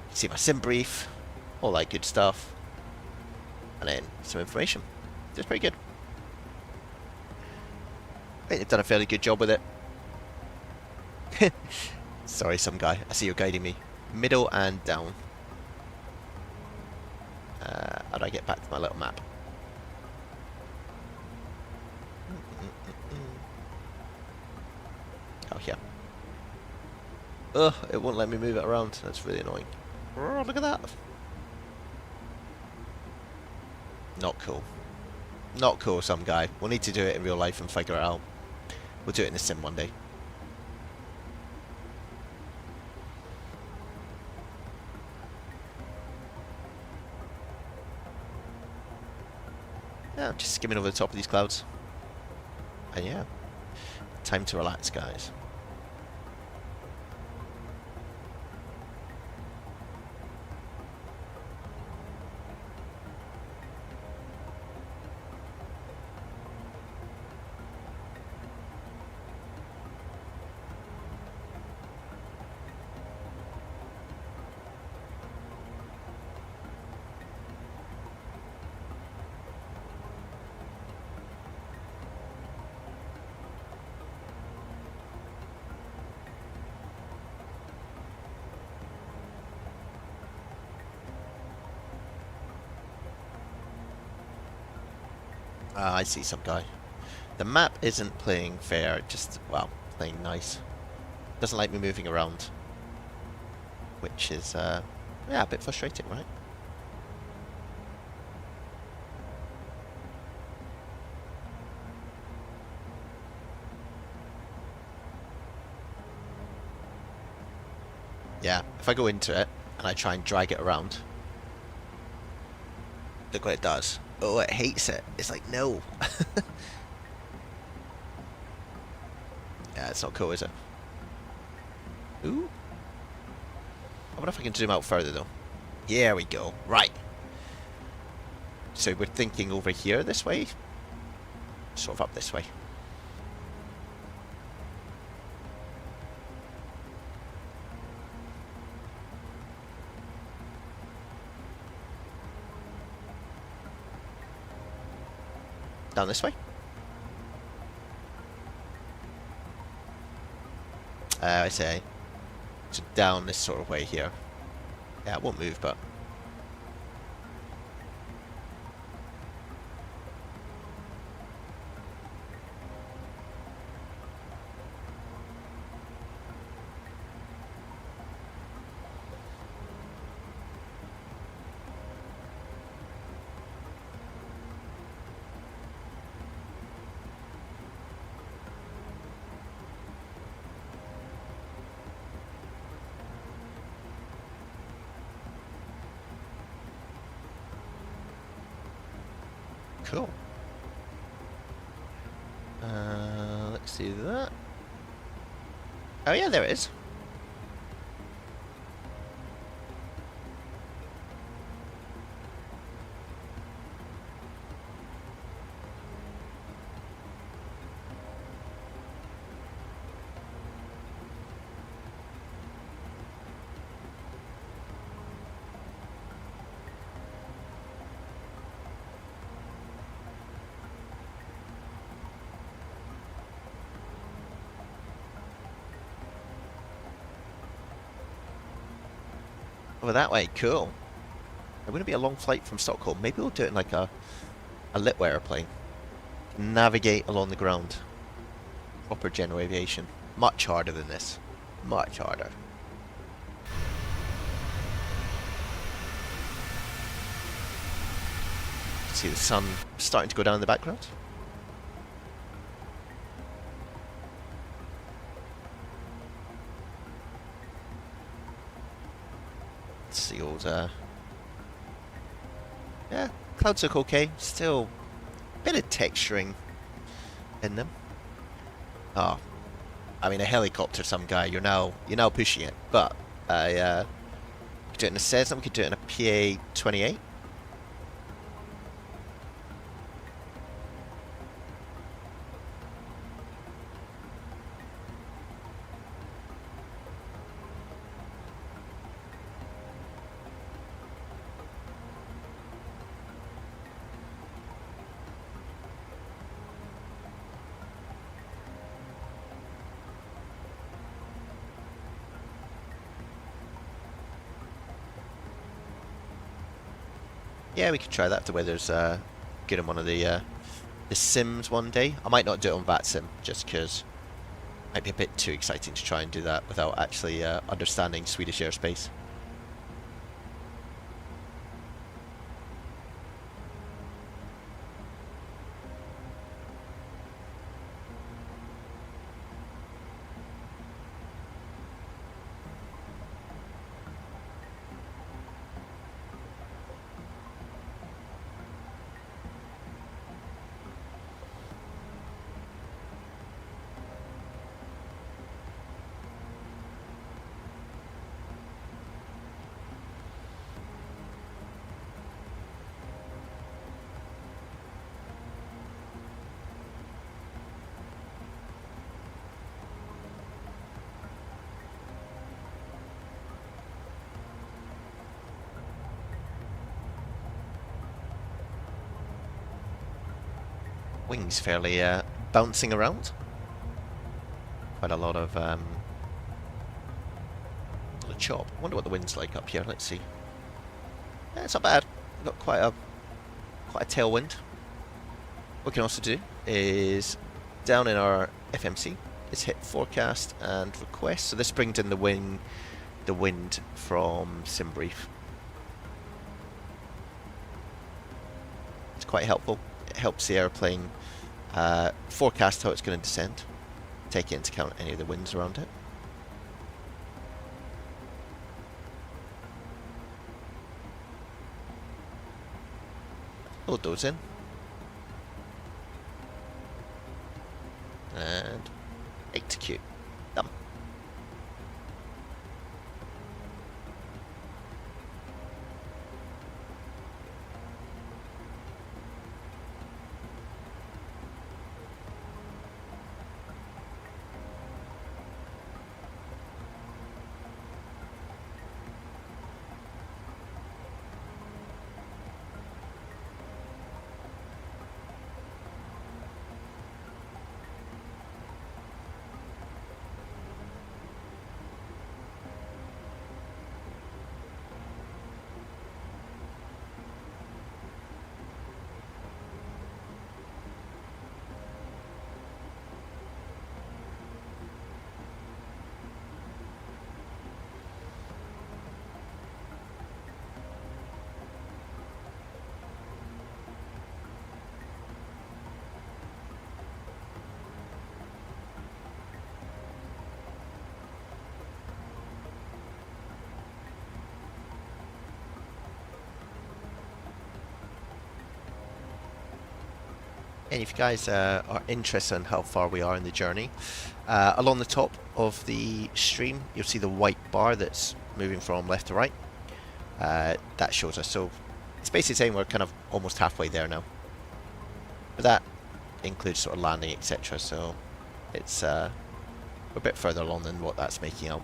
can see my sim brief, all that good stuff. And then some information. It's pretty good. I think they've done a fairly good job with it. Sorry, some guy. I see you're guiding me. Middle and down. How do I get back to my little map? Oh, yeah. Ugh, it won't let me move it around. That's really annoying. Oh, look at that. Not cool. Not cool, some guy. We'll need to do it in real life and figure it out. We'll do it in the sim one day. Yeah, I'm just skimming over the top of these clouds. And yeah, time to relax, guys. I see some guy. The map isn't playing fair, just, well, playing nice. Doesn't like me moving around. Which is, yeah, a bit frustrating, right? Yeah, if I go into it, and I try and drag it around, look what it does. Oh, it hates it. It's like, no. Yeah, it's not cool, is it? Ooh. I wonder if I can zoom out further, though. Here we go. Right. So we're thinking over here this way. Sort of up this way. Down this way. I say. So down this sort of way here. Yeah, it won't move, but... Cool. Let's see that. Oh yeah, there it is. Over that way, cool. It wouldn't be a long flight from Stockholm. Maybe we'll do it in like a lit airplane. Navigate along the ground. Proper general aviation. Much harder than this. much harder. See the sun starting to go down in the background. Let's see old, yeah, clouds look okay. Still a bit of texturing in them. Oh, I mean a helicopter, some guy. You're now pushing it. But I could do it in a Cessna. We could do it in a PA-28. Yeah, we could try that. The weather's good on one of the sims one day. I might not do it on VATSIM just because it might be a bit too exciting to try and do that without actually understanding Swedish airspace. Wings fairly bouncing around. Quite a lot of chop. I wonder what the wind's like up here. Let's see. Yeah, it's not bad. We've got quite a tailwind. What we can also do is down in our FMC is hit forecast and request. So this brings in the wind from SimBrief. It's quite helpful. It helps the airplane forecast how it's going to descend, take into account any of the winds around it. Load those in. And execute. Done. And if you guys are interested in how far we are in the journey, along the top of the stream, you'll see the white bar that's moving from left to right. That shows us. So it's basically saying we're kind of almost halfway there now. But that includes sort of landing, etc. So it's we're a bit further along than what that's making out.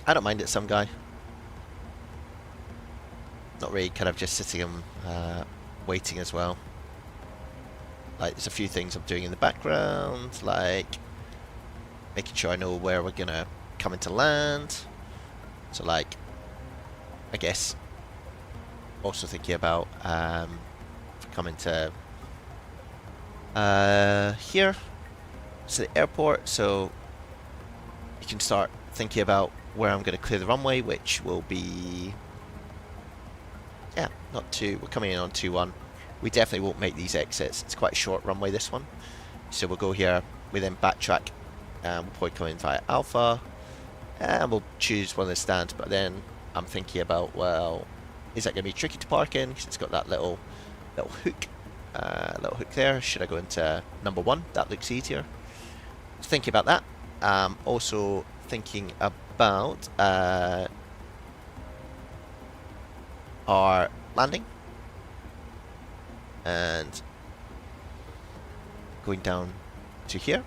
I don't mind it, some guy. Not really, kind of just sitting and waiting as well. Like, there's a few things I'm doing in the background, like making sure I know where we're gonna come into land. So, like, I guess also thinking about coming to here, so the airport, so you can start thinking about where I'm going to clear the runway, which will be, yeah, not too, we're coming in on 2-1. We definitely won't make these exits. It's quite a short runway, this one. So we'll go here, we then backtrack, and we'll probably come in via Alpha, and we'll choose one of the stands, but then I'm thinking about, well, is that going to be tricky to park in? Because it's got that little hook. Little hook there. Should I go into number 1? That looks easier. So thinking about that. Also thinking about our landing and going down to here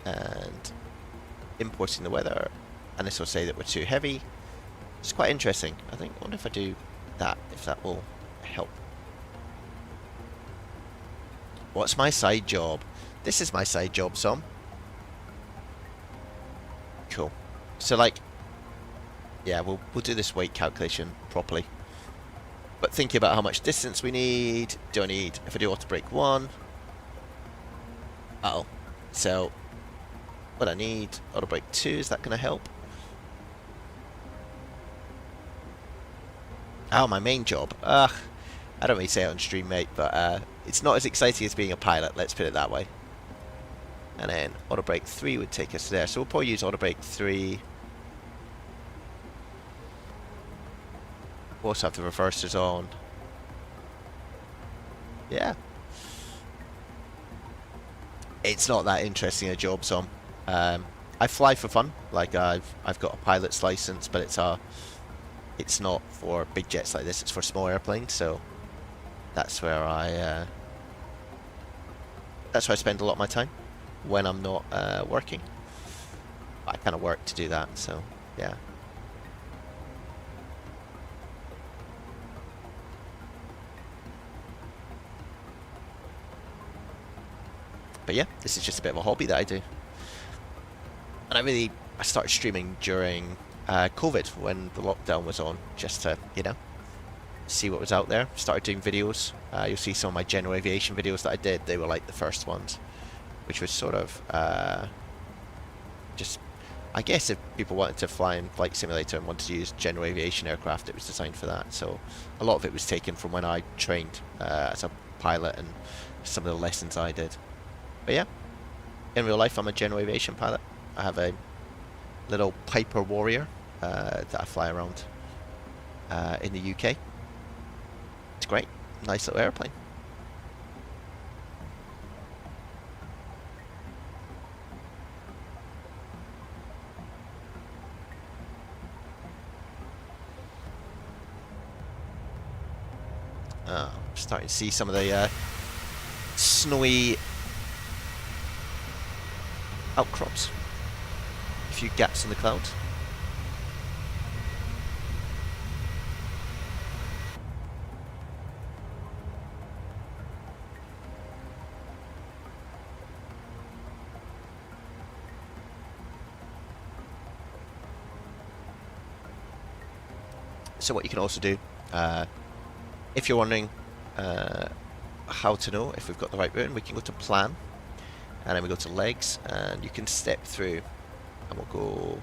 and importing the weather. And this will say that we're too heavy. It's quite interesting. I think. I wonder if I do that, if that will help. What's my side job? This is my side job, Som. Cool. So, like, yeah, we'll do this weight calculation properly. But thinking about how much distance we need. Do I need, if I do auto brake 1? Uh-oh. So, what I need, auto brake 2, is that going to help? Oh, my main job. Ugh. I don't really say it on stream, mate, but it's not as exciting as being a pilot, let's put it that way. And then auto brake 3 would take us there. So we'll probably use auto brake 3. We'll also have the reversers on. Yeah. It's not that interesting a job, Som. I fly for fun. Like, I've got a pilot's license, but it's not for big jets like this. It's for small airplanes, so that's where I spend a lot of my time when I'm not working. I kind of work to do that, so yeah. But yeah, this is just a bit of a hobby that I do. And I started streaming during COVID, when the lockdown was on, just to, you know, see what was out there. Started doing videos. You'll see some of my general aviation videos that I did. They were like the first ones, which was sort of just, I guess if people wanted to fly in Flight Simulator and wanted to use general aviation aircraft, it was designed for that. So a lot of it was taken from when I trained as a pilot and some of the lessons I did. But yeah, in real life I'm a general aviation pilot. I have a little Piper Warrior that I fly around in the UK. It's great, nice little airplane. Starting to see some of the snowy outcrops. A few gaps in the clouds. So what you can also do, if you're wondering how to know if we've got the right route, we can go to plan, and then we go to legs, and you can step through, and we'll go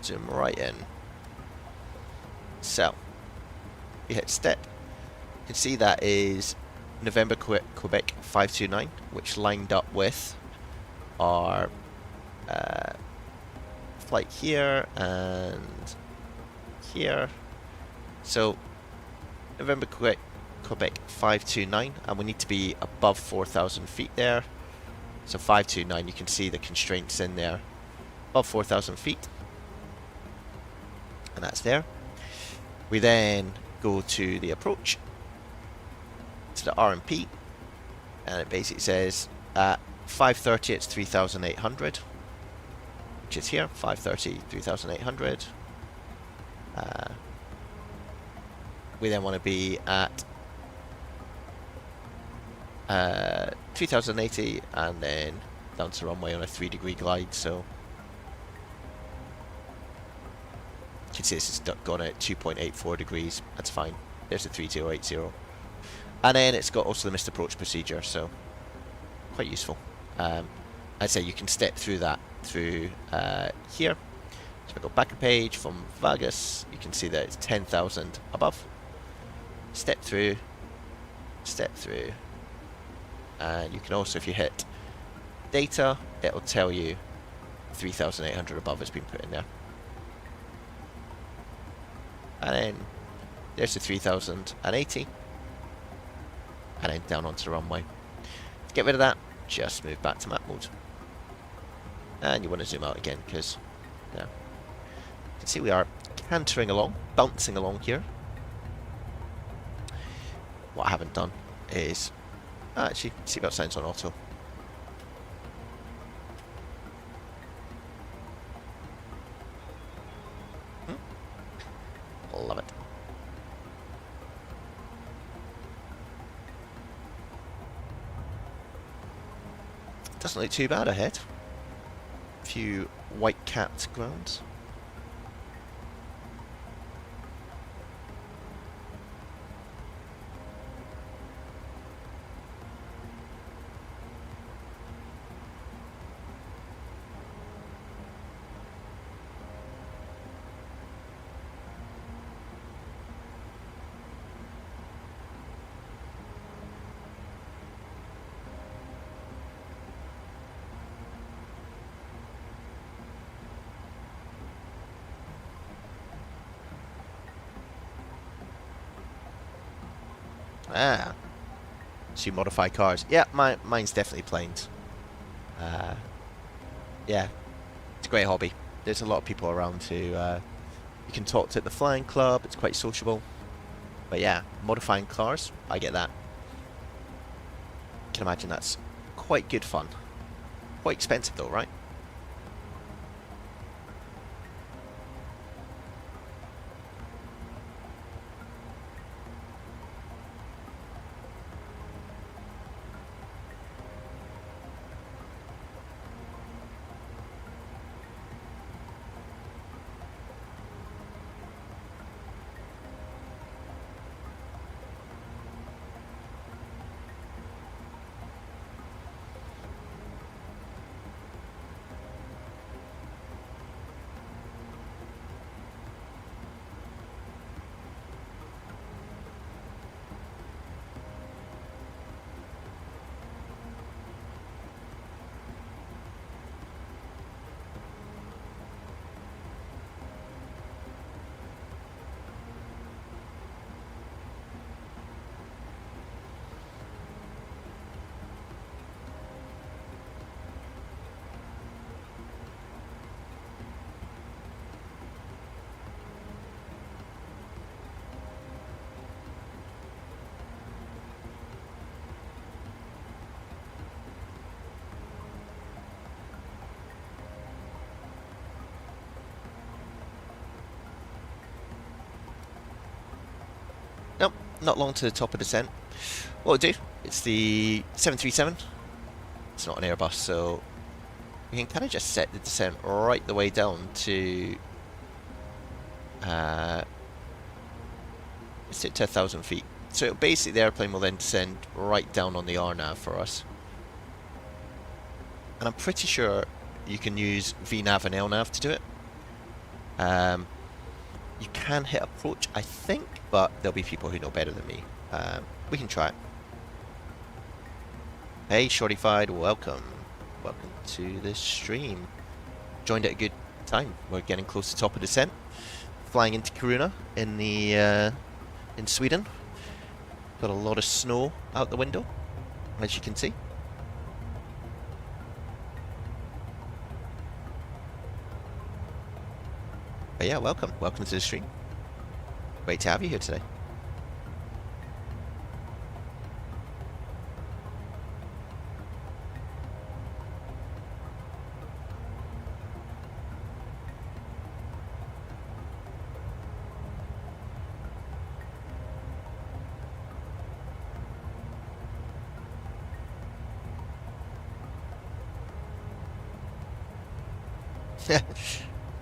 zoom right in. So you hit step, you can see that is November Quebec 529, which lined up with our flight here and here. So November Quebec 529, and we need to be above 4,000 feet there. So 529, you can see the constraints in there, above 4,000 feet, and that's there. We then go to the approach, to the RMP, and it basically says at 5:30 it's 3,800. which is here, 530, 3800. We then want to be at 3080 and then down to runway on a 3-degree glide. So you can see this is gone at 2.84 degrees. That's fine. There's the 3080. And then it's got also the missed approach procedure, so quite useful. I'd say you can step through that through here. So if I go back a page from Vegas, you can see that it's 10,000 above. Step through, and you can also, if you hit data, it'll tell you 3,800 above has been put in there. And then there's the 3080, and then down onto the runway. To get rid of that, just move back to map mode. And you want to zoom out again, because yeah, you can see we are cantering along, bouncing along here. What I haven't done is actually seatbelt signs on auto. Love it. Doesn't look too bad ahead. A few white capped grounds. Ah, so you modify cars. Yeah, mine's definitely planes. Yeah, it's a great hobby. There's a lot of people around who you can talk to at the flying club. It's quite sociable. But yeah, modifying cars, I get that. Can imagine that's quite good fun. Quite expensive though, right? Nope, not long to the top of descent. What we'll do, it's the 737. It's not an Airbus, so we can kind of just set the descent right the way down to let's say to 1,000 feet. So basically the airplane will then descend right down on the RNAV for us. And I'm pretty sure you can use VNAV and LNAV to do it. You can hit approach, I think, but there'll be people who know better than me. We can try it. Hey, Shortified, welcome. Welcome to this stream. Joined at a good time. We're getting close to top of descent. Flying into Kiruna in the in Sweden. Got a lot of snow out the window, as you can see. But yeah, welcome to the stream. Great to have you here today.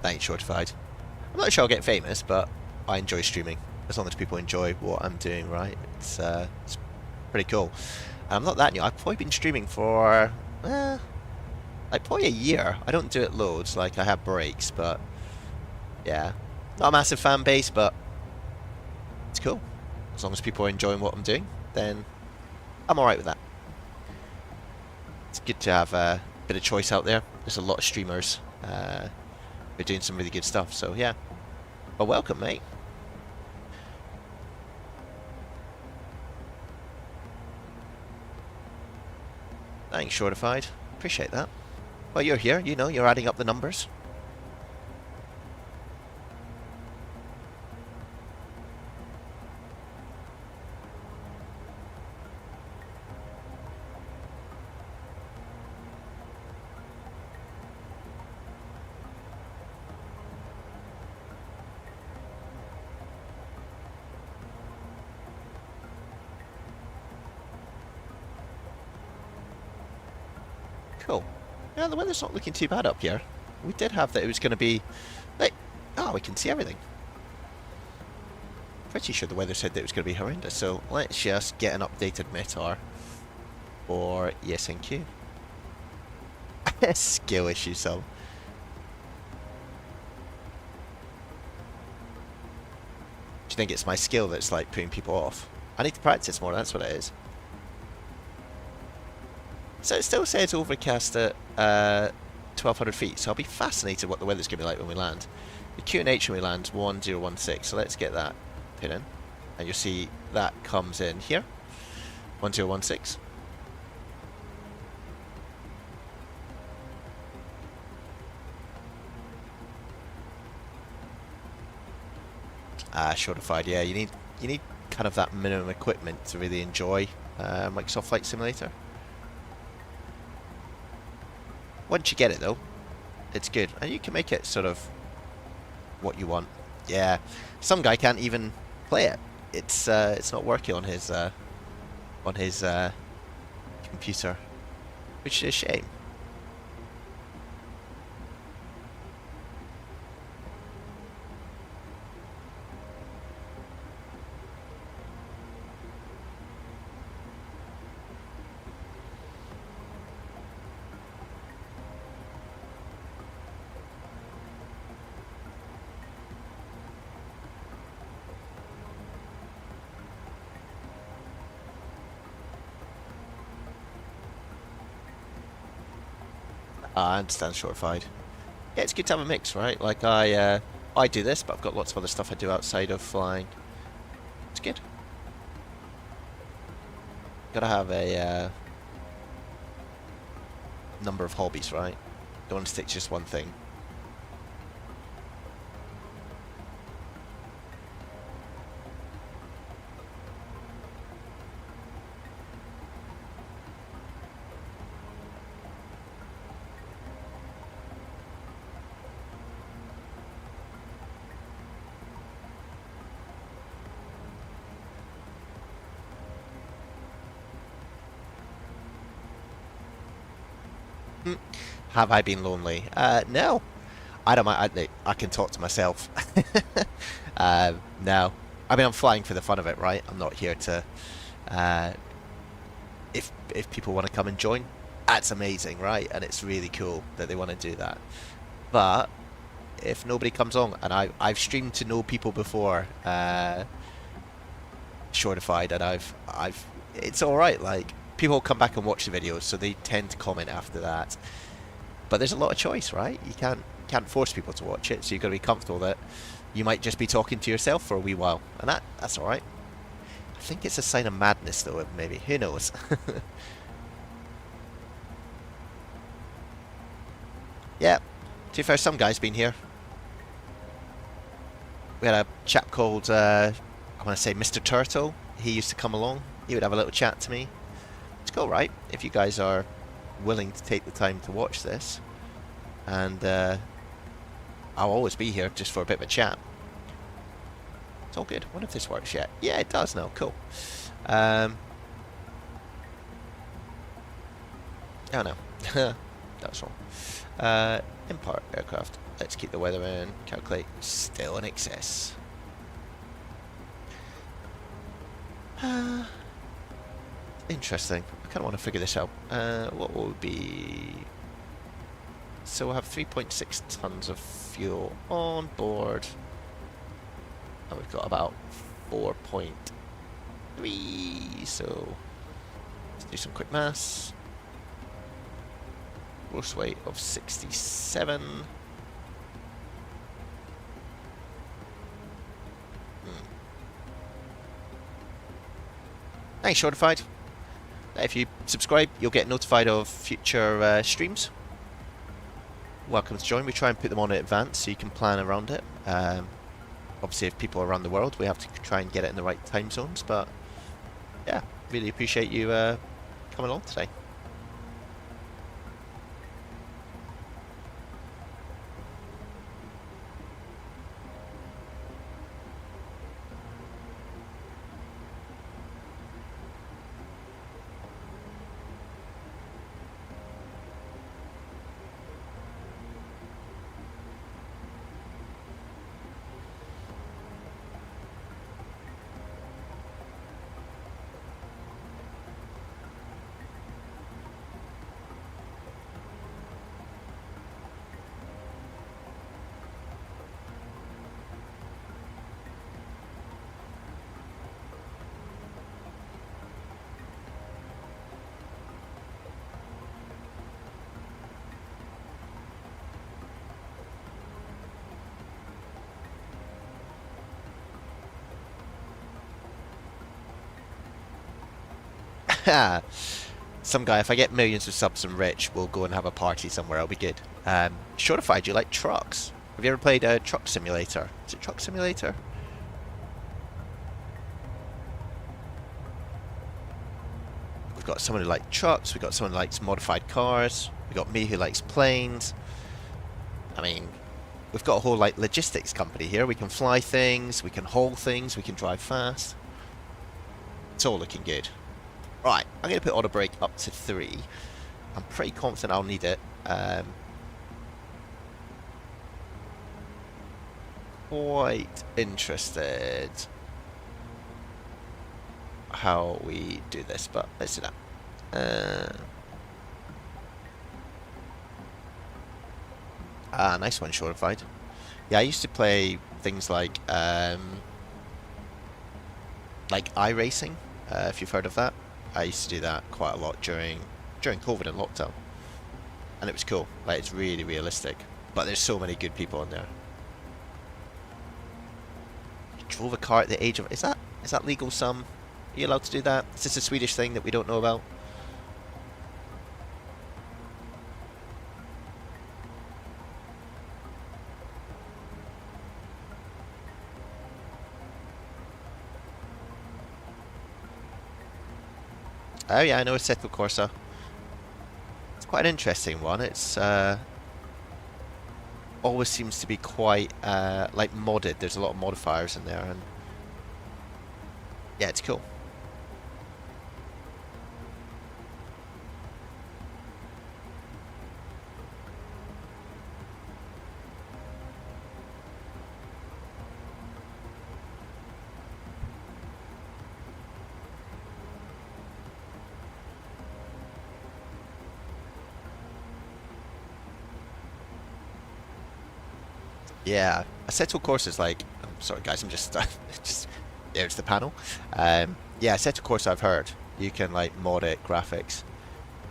Thanks, Shortified. I'm not sure I'll get famous, but I enjoy streaming. As long as people enjoy what I'm doing, right? It's pretty cool. And I'm not that new. I've probably been streaming for, like probably a year. I don't do it loads, like I have breaks, but yeah. Not a massive fan base, but it's cool. As long as people are enjoying what I'm doing, then I'm alright with that. It's good to have a bit of choice out there. There's a lot of streamers who are doing some really good stuff, so yeah. Well, welcome, mate. Thanks, Shortified. Appreciate that. Well, you're here, you know, you're adding up the numbers. Cool. Yeah, the weather's not looking too bad up here. We did have that it was going to be... like, oh, we can see everything. Pretty sure the weather said that it was going to be horrendous, so let's just get an updated METAR for ESNQ. Skill issue, so. Do you think it's my skill that's like putting people off? I need to practice more, that's what it is. So it still says overcast at 1,200 feet, so I'll be fascinated what the weather's going to be like when we land. The QNH when we land 1016, so let's get that put in. And you'll see that comes in here, 1016. Shortified, yeah, you need kind of that minimum equipment to really enjoy Microsoft Flight Simulator. Once you get it though, it's good, and you can make it sort of what you want. Yeah, some guy can't even play it. It's not working on his computer, which is a shame. I understand, Shortified. Yeah, it's good to have a mix, right? Like I do this, but I've got lots of other stuff I do outside of flying. It's good. Gotta have a number of hobbies, right? Don't want to stick to just one thing. Have I been lonely? No. I don't mind. I can talk to myself. No. I mean, I'm flying for the fun of it, right? I'm not here to... if people want to come and join, that's amazing, right? And it's really cool that they want to do that. But if nobody comes on, and I've streamed to know people before, Shortified, and it's all right. Like, people come back and watch the videos, so they tend to comment after that. But there's a lot of choice, right? You can't force people to watch it, so you've got to be comfortable that you might just be talking to yourself for a wee while, and that's all right. I think it's a sign of madness, though. Maybe, who knows? Yeah. To be fair, some guy's been here. We had a chap called I want to say Mr. Turtle. He used to come along. He would have a little chat to me. It's cool, right? If you guys are willing to take the time to watch this, and I'll always be here just for a bit of a chat. It's all good. I wonder if this works yet. Yeah, it does now. Cool. Oh no. that's wrong. Import aircraft. Let's keep the weather in. Calculate. Still in excess. Interesting. I kind of want to figure this out. What will be... So we'll have 3.6 tons of fuel on board. And we've got about 4.3. So let's do some quick maths. Gross weight of 67. Thanks, Shortified. If you subscribe, you'll get notified of future streams. Welcome to join. We try and put them on in advance so you can plan around it. Obviously, if people are around the world, we have to try and get it in the right time zones. But yeah, really appreciate you coming along today. Some guy, if I get millions of subs and rich, we'll go and have a party somewhere. I'll be good. Shortified, you like trucks? Have you ever played a truck simulator? Is it Truck Simulator? We've got someone who likes trucks. We've got someone who likes modified cars. We've got me who likes planes. I mean, we've got a whole like logistics company here. We can fly things. We can haul things. We can drive fast. It's all looking good. Right, I'm going to put auto brake up to 3. I'm pretty confident I'll need it. Quite interested how we do this, but let's do that. Nice one, Shortified. Yeah, I used to play things like iRacing, if you've heard of that. I used to do that quite a lot during COVID and lockdown, and it was cool. Like, it's really realistic, but there's so many good people in there. You drove a car at the age of... Is that legal? Are you allowed to do that? Is this a Swedish thing that we don't know about? Oh yeah, I know Assetto Corsa. It's quite an interesting one. It's always seems to be quite like modded. There's a lot of modifiers in there, and yeah, it's cool. Yeah, Assetto Corsa is like... Oh, sorry guys, I'm just... there's the panel. Yeah, Assetto Corsa I've heard. You can like mod it, graphics.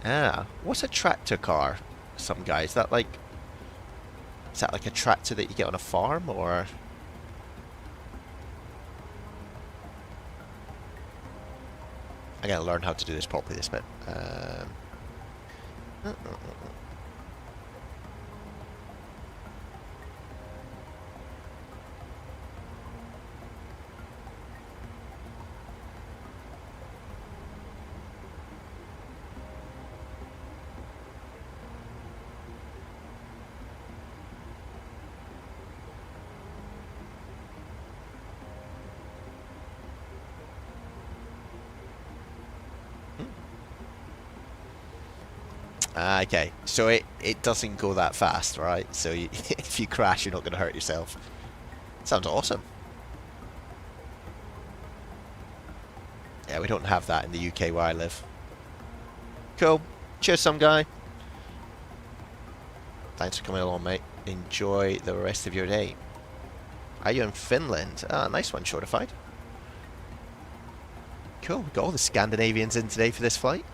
Ah, what's a tractor car? Some guys, that like... Is that like a tractor that you get on a farm, or... I gotta learn how to do this properly this bit. Okay, so it doesn't go that fast, right? So you, if you crash, you're not going to hurt yourself. Sounds awesome. Yeah, we don't have that in the UK where I live. Cool. Cheers, some guy. Thanks for coming along, mate. Enjoy the rest of your day. Are you in Finland? Ah, nice one, Shortified. Cool. Got all the Scandinavians in today for this flight.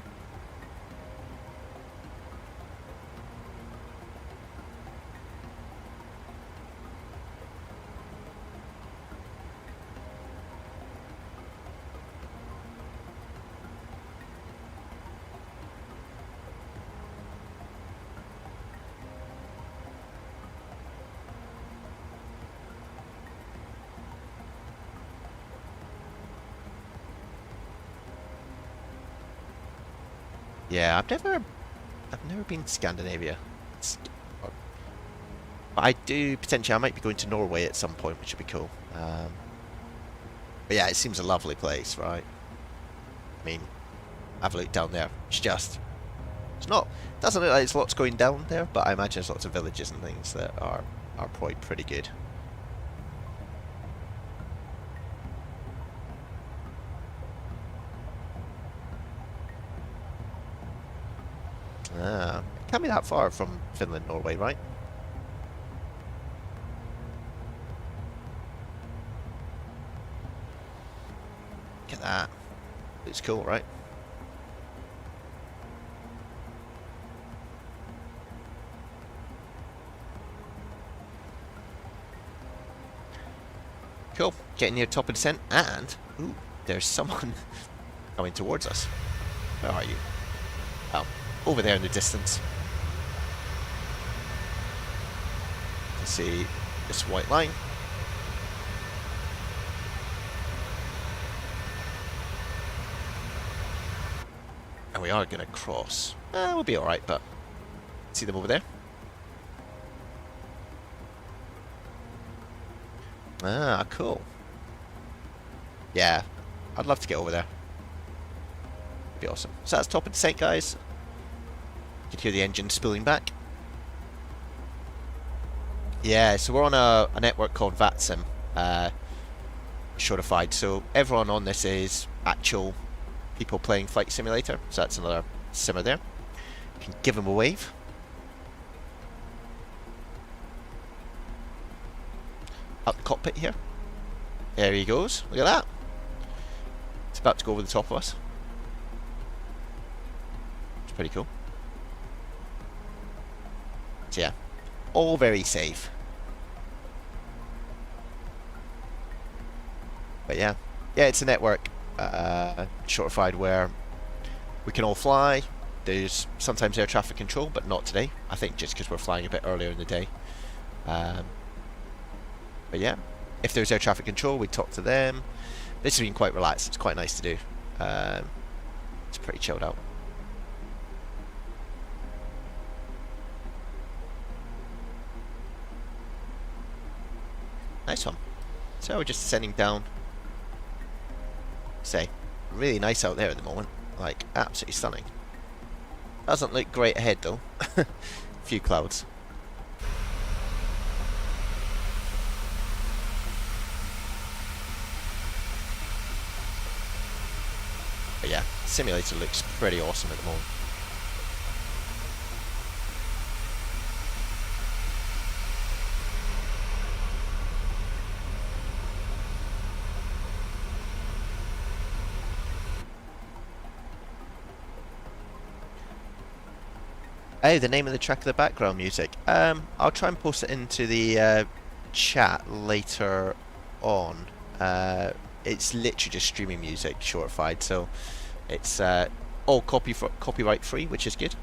Yeah, I've never been to Scandinavia. But I do potentially. I might be going to Norway at some point, which would be cool. But yeah, it seems a lovely place, right? I mean, have a look down there. It's not. Doesn't look like there's lots going down there, but I imagine there's lots of villages and things that are probably pretty good. Ah, it can't be that far from Finland, Norway, right? Look at that. It's cool, right? Cool. Getting near top of descent, and ooh, there's someone coming towards us. Where are you? Oh, over there in the distance. You can see this white line. And we are going to cross. We'll be alright, but see them over there? Ah, cool. Yeah, I'd love to get over there. It'd be awesome. So that's top of descent, guys. You can hear the engine spooling back. Yeah, so we're on a network called VATSIM, shortified. So everyone on this is actual people playing Flight Simulator. So that's another simmer there. You can give them a wave. Up the cockpit here. There he goes. Look at that. It's about to go over the top of us. It's pretty cool. So yeah, all very safe. But yeah, it's a network shortified where we can all fly. There's sometimes air traffic control, but not today. I think just because we're flying a bit earlier in the day. But yeah, if there's air traffic control, we talk to them. This has been quite relaxed. It's quite nice to do. It's pretty chilled out. Nice one. So we're just descending down. Say, really nice out there at the moment. Like, absolutely stunning. Doesn't look great ahead though. A few clouds. But yeah, simulator looks pretty awesome at the moment. Oh, the name of the track of the background music. I'll try and post it into the chat later on. It's literally just streaming music, shortified, so it's all copyright free, which is good.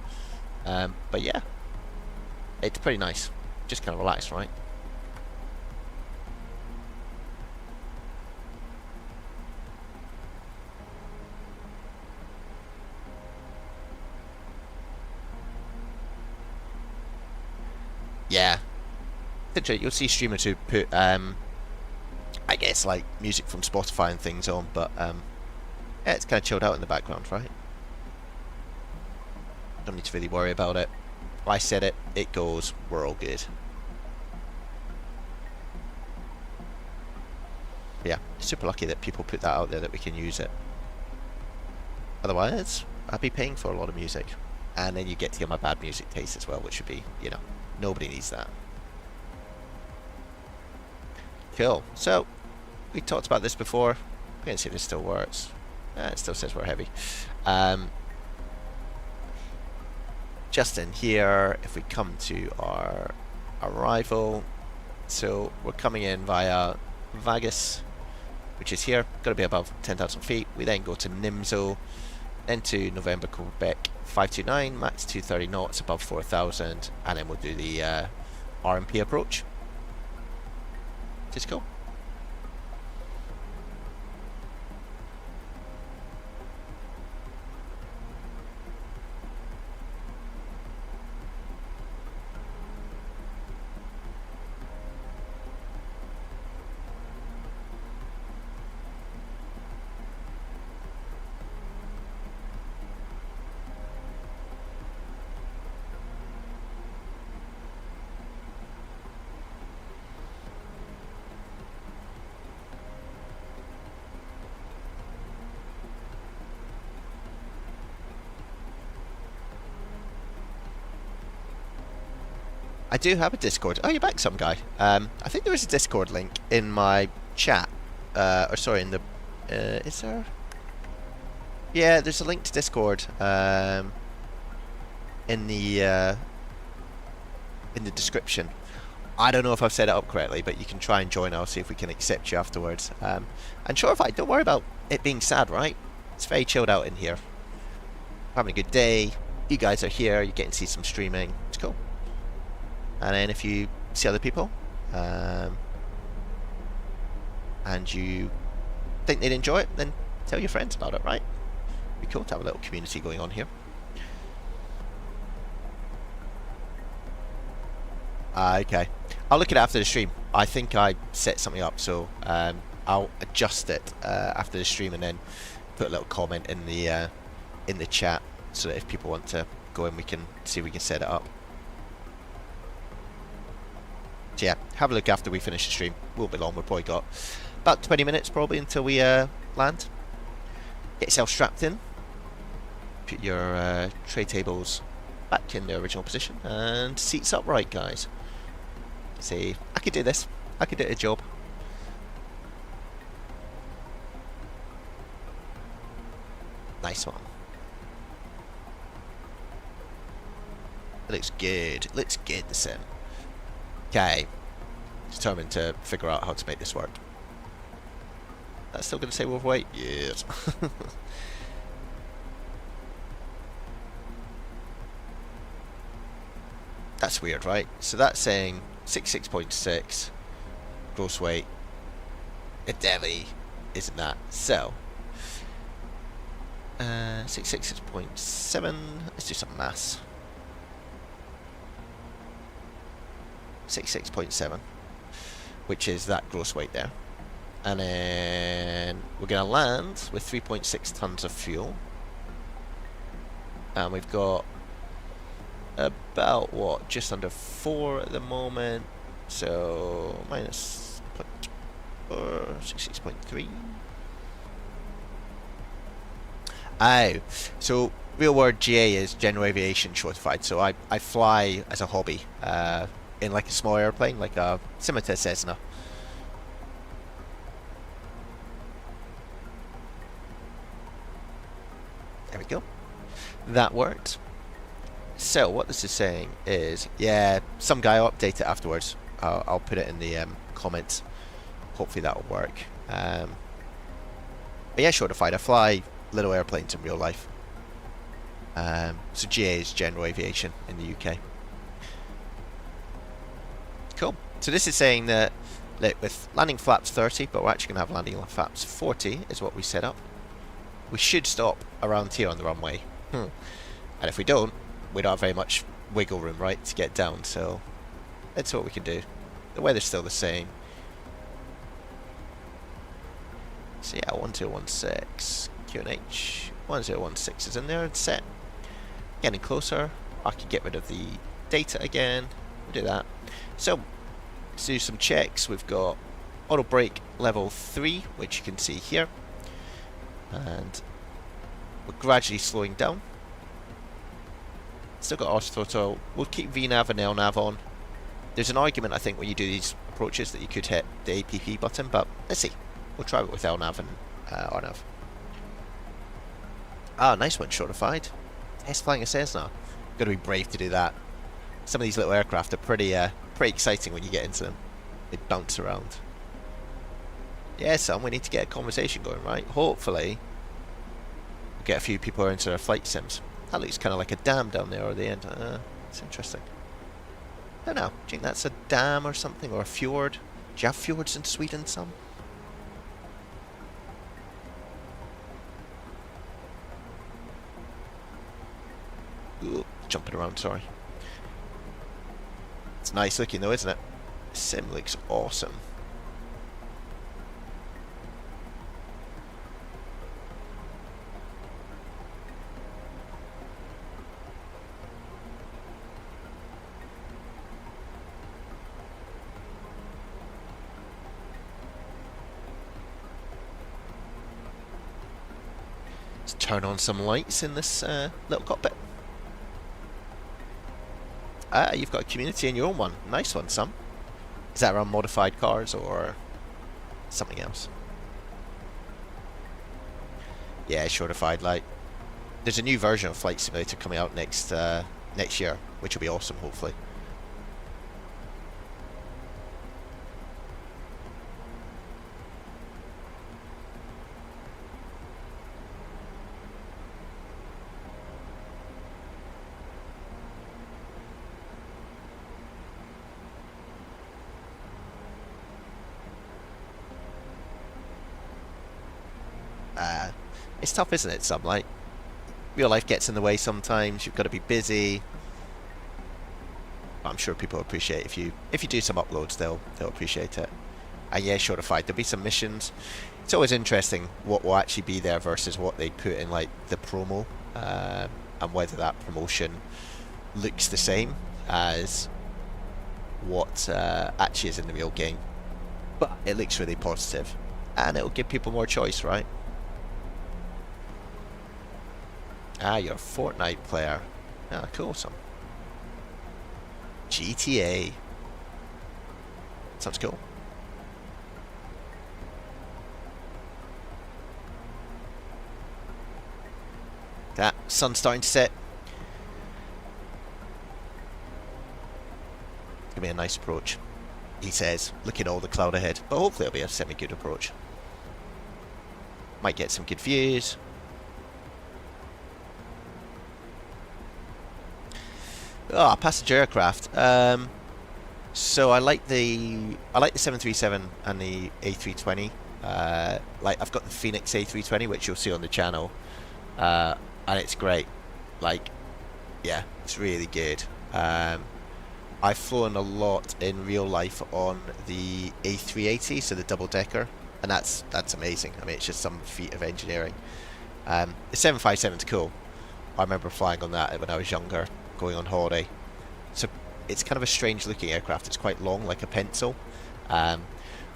But yeah, it's pretty nice. Just kind of relaxed, right? Yeah, you'll see streamers who put I guess like music from Spotify and things on, but yeah, it's kind of chilled out in the background, right? Don't need to really worry about it. I said it, it goes, we're all good. But yeah, super lucky that people put that out there that we can use it. Otherwise, I'd be paying for a lot of music. And then you get to hear my bad music taste as well, which would be, you know, nobody needs that. Cool. So, we talked about this before. We're going to see if this still works. It still says we're heavy. Just in here, if we come to our arrival, so we're coming in via Vegas, which is here, got to be above 10,000 feet. We then go to Nimzo, then to November Quebec 529, max 230 knots, above 4,000, and then we'll do the RMP approach. Just cool. I do have a Discord. Oh, you're back, some guy. I think there is a Discord link in my chat. Or sorry, in the... is there? Yeah, there's a link to Discord in the description. I don't know if I've set it up correctly, but you can try and join. I'll see if we can accept you afterwards. And sure, if I don't worry about it being sad, right? It's very chilled out in here. Having a good day. You guys are here. You're getting to see some streaming. It's cool. And then if you see other people, and you think they'd enjoy it, then tell your friends about it, right? It'd be cool to have a little community going on here. Okay. I'll look at it after the stream. I think I set something up, so I'll adjust it after the stream and then put a little comment in the chat so that if people want to go in, we can see if we can set it up. So yeah, have a look after we finish the stream. Won't be long. We've probably got about 20 minutes probably until we land. Get yourself strapped in. Put your tray tables back in their original position and seats upright, guys. See, I could do this. I could do a job. Nice one. It looks good. It looks good, the sim. Okay, determined to figure out how to make this work. That's still going to say overweight? Yes. That's weird, right? So that's saying 66.6 gross weight. It definitely isn't that. So 66.7. Let's do some maths. 66.7, which is that gross weight there, and then we're going to land with 3.6 tons of fuel, and we've got about what, just under 4 at the moment, so minus 66.3. Oh, so real word GA is general aviation shortified, so I fly as a hobby in like a small airplane, like a similar to a Cessna. There we go. That worked. So what this is saying is, yeah, some guy will update it afterwards. I'll put it in the comments. Hopefully that'll work. But yeah, shortified. I fly little airplanes in real life. So GA is general aviation in the UK. Cool. So this is saying that, look, with landing flaps 30, but we're actually going to have landing flaps 40 is what we set up. We should stop around here on the runway. And if we don't, we don't have very much wiggle room, right, to get down. So that's what we can do. The weather's still the same. So yeah, 1016 QNH 1016 is in there and set. Getting closer. I can get rid of the data again. We'll do that. So, let's do some checks. We've got auto brake level 3, which you can see here. And we're gradually slowing down. Still got auto throttle. We'll keep VNAV and LNAV on. There's an argument, I think, when you do these approaches that you could hit the APP button, but let's see. We'll try it with LNAV and RNAV. Ah, nice one, shortified. Test flying a Cessna. Got to be brave to do that. Some of these little aircraft are pretty exciting when you get into them. They bounce around. Yeah, son, we need to get a conversation going, right? Hopefully, we'll get a few people into their flight sims. That looks kind of like a dam down there at the end. It's interesting. I don't know. Do you think that's a dam or something, or a fjord? Do you have fjords in Sweden, some? Ooh, jumping around, sorry. It's nice looking though, isn't it? Sim looks awesome. Let's turn on some lights in this little cockpit. Ah, you've got a community in your own one. Nice one, Sam. Is that around modified cars or something else? Yeah, shortified light. There's a new version of Flight Simulator coming out next year, which will be awesome, hopefully. It's tough, isn't it? Some like real life gets in the way sometimes. You've got to be busy. I'm sure people appreciate if you do some uploads, they'll appreciate it. And yeah, shortified. There'll be some missions. It's always interesting what will actually be there versus what they put in like the promo, and whether that promotion looks the same as what actually is in the real game. But it looks really positive, and it'll give people more choice, right? Ah, you're a Fortnite player. Ah, cool, some GTA. Sounds cool. That sun's starting to set. It's gonna be a nice approach, he says, looking at all the cloud ahead. But hopefully it'll be a semi-good approach. Might get some good views. Ah, passenger aircraft. So I like the 737 and the A320. Like I've got the Phoenix A320, which you'll see on the channel, and it's great. Like, yeah, it's really good. I've flown a lot in real life on the A380, so the double decker, and that's amazing. I mean, it's just some feat of engineering. The 757's cool. I remember flying on that when I was younger, going on holiday. So it's kind of a strange looking aircraft. It's quite long, like a pencil, and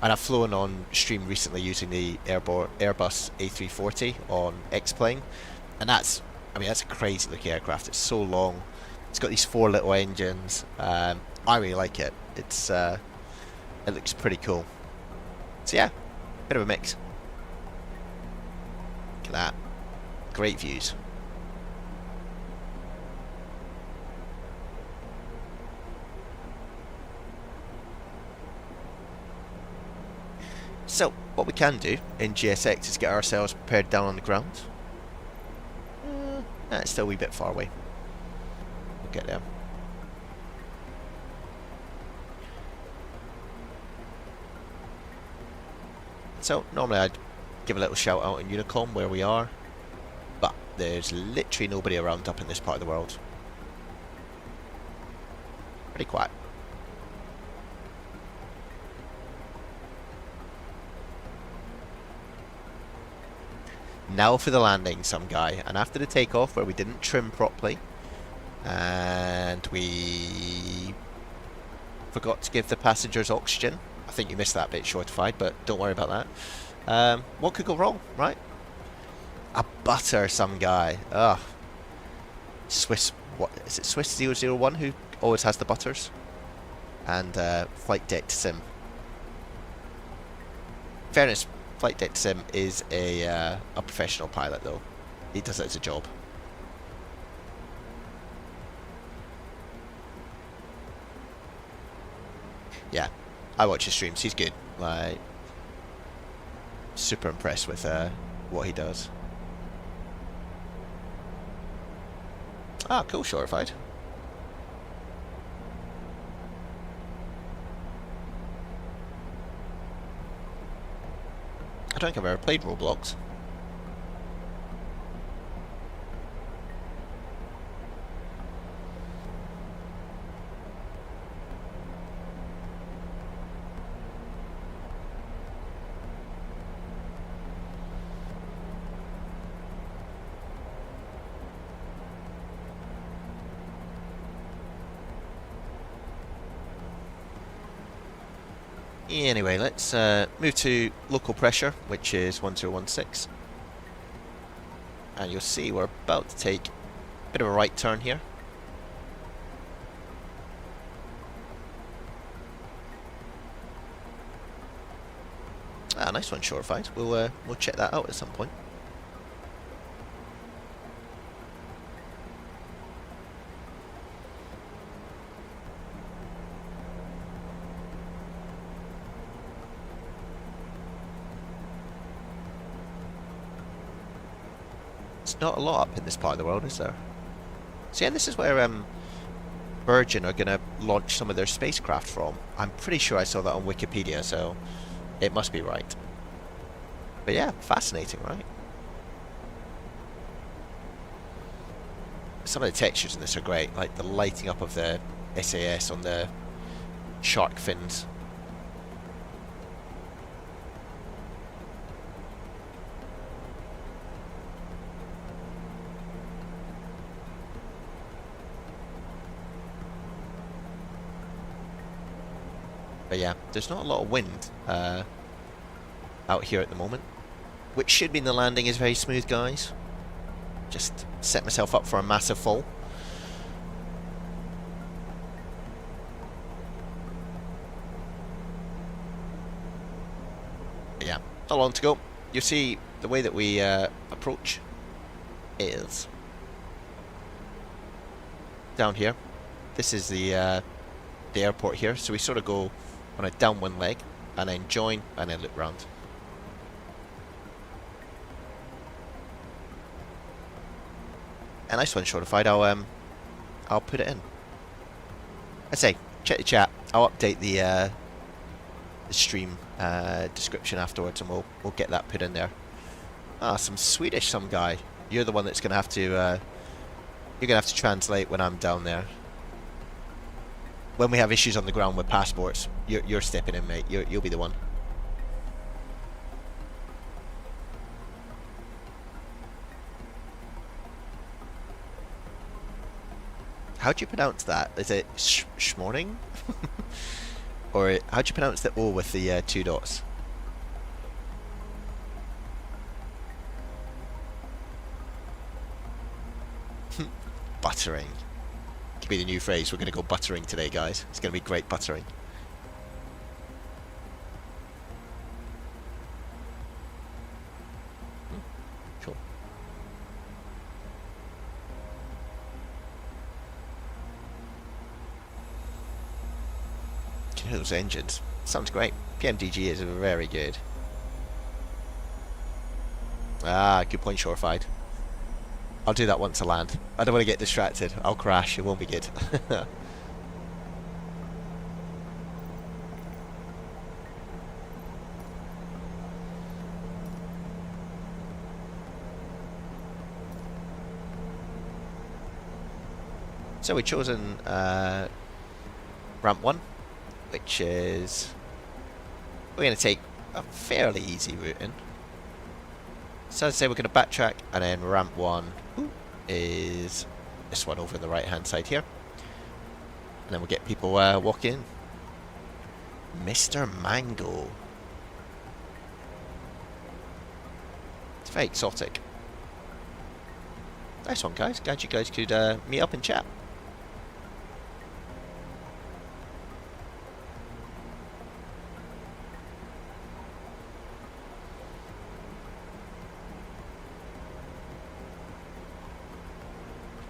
I've flown on stream recently using the Airbus A340 on X-Plane, and that's a crazy looking aircraft. It's so long. It's got these 4 little engines. I really like it. It looks pretty cool. So yeah, bit of a mix. Look at that, great views. So, what we can do in GSX is get ourselves prepared down on the ground. It's still a wee bit far away. We'll get there. So, normally I'd give a little shout out in Unicom where we are, but there's literally nobody around up in this part of the world. Pretty quiet. Now for the landing, some guy, and after the takeoff where we didn't trim properly, And we forgot to give the passengers oxygen. I think you missed that bit, Shortified, but don't worry about that. What could go wrong, right? A butter, some guy. Ugh. Swiss, what is it? Swiss 001 who always has the butters. And Flight Deck Sim. Fairness, Flight Deck Sim is a professional pilot, though. He does it as a job. Yeah, I watch his streams. He's good. Like, super impressed with what he does. Ah, cool, Shortified. I don't think I've ever played Roblox. Anyway, let's move to local pressure, which is 1016. And you'll see we're about to take a bit of a right turn here. Ah, nice one, Shortified. We'll check that out at some point. Not a lot up in this part of the world, is there? So yeah, this is where Virgin are going to launch some of their spacecraft from. I'm pretty sure I saw that on Wikipedia, so it must be right. But yeah, fascinating, right? Some of the textures in this are great, like the lighting up of the SAS on the shark fins. But yeah, there's not a lot of wind out here at the moment, which should mean the landing is very smooth, guys. Just set myself up for a massive fall. But yeah, not long to go. You see, the way that we approach is down here. This is the airport here, so we sort of go on a downwind leg and then join and then loop round. A nice one, Shortified. I'll put it in. I say, check the chat. I'll update the stream description afterwards, and we'll get that put in there. Ah, some Swedish, some guy. You're the one that's gonna have to you're gonna have to translate when I'm down there. When we have issues on the ground with passports, you're stepping in, mate. You'll be the one. How do you pronounce that? Is it schmorning? Or how do you pronounce the O with the 2 dots? Buttering. Could be the new phrase. We're going to go buttering today, guys. It's going to be great buttering. Cool. Can you hear those engines? Sounds great. Pmdg is very good. Ah, good point, Shortified. I'll do that once I land. I don't want to get distracted. I'll crash. It won't be good. So we've chosen ramp 1, which is... we're going to take a fairly easy route in. So I'd say we're going to backtrack, and then ramp 1 is this one over the right hand side here. And then we'll get people walking in. Mr. Mango. It's very exotic. Nice one, guys. Glad you guys could meet up and chat.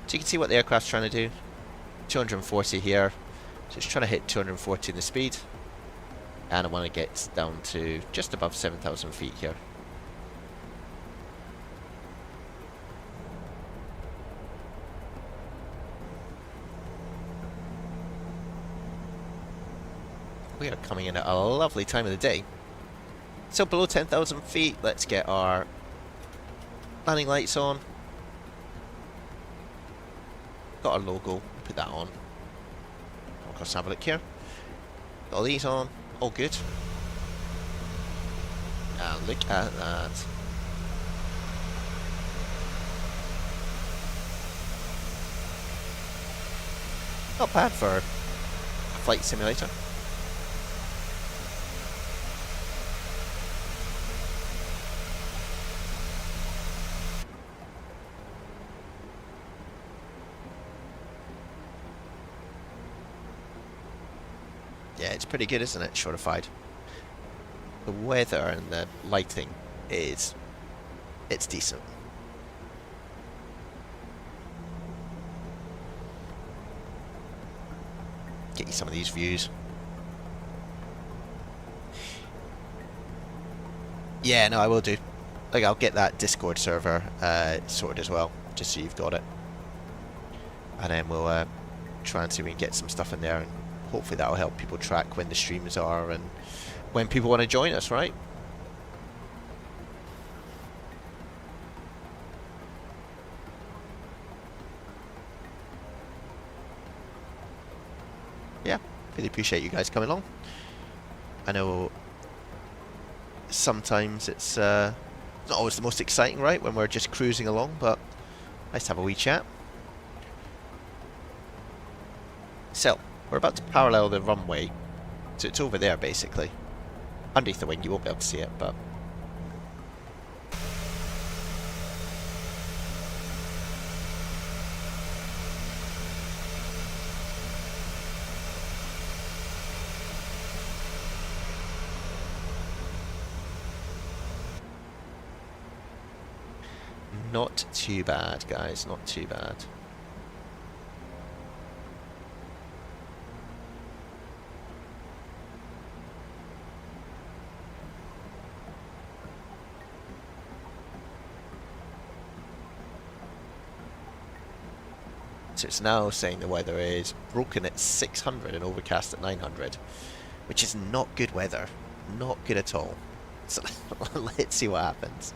So you can see what the aircraft's trying to do. 240 here. So it's trying to hit 240 in the speed. And I want to get down to just above 7,000 feet here. We are coming in at a lovely time of the day. So below 10,000 feet, let's get our landing lights on. Got our logo, put that on. Let's have a look here. Got all these on, all good. And look at that. Not bad for a flight simulator. Yeah, it's pretty good, isn't it? Shortified. The weather and the lighting it's decent. Get you some of these views. Yeah, no, I will do. Like, I'll get that Discord server sorted as well, just so you've got it. And then we'll try and see if we can get some stuff in there, and hopefully that'll help people track when the streams are and when people want to join us, right? Yeah, really appreciate you guys coming along. I know sometimes it's not always the most exciting, right, when we're just cruising along, but nice to have a wee chat. So, we're about to parallel the runway, so it's over there basically. Underneath the wing, you won't be able to see it, but... Not too bad, guys, not too bad. So it's now saying the weather is broken at 600 and overcast at 900, which is not good weather. Not good at all. So let's see what happens.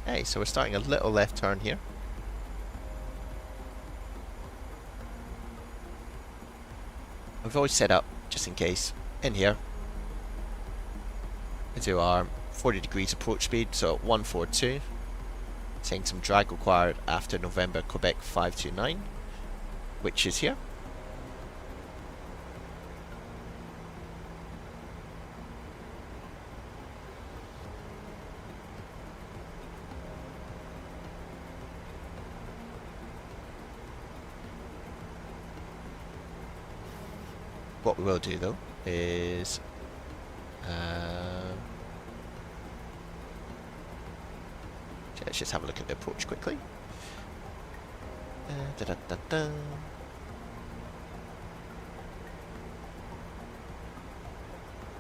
Hey, so we're starting a little left turn here. We've always set up, just in case, in here. We do our 40 degrees approach speed, so 142. Saying some drag required after November Quebec 529, which is here. What we will do though is let's just have a look at the approach quickly.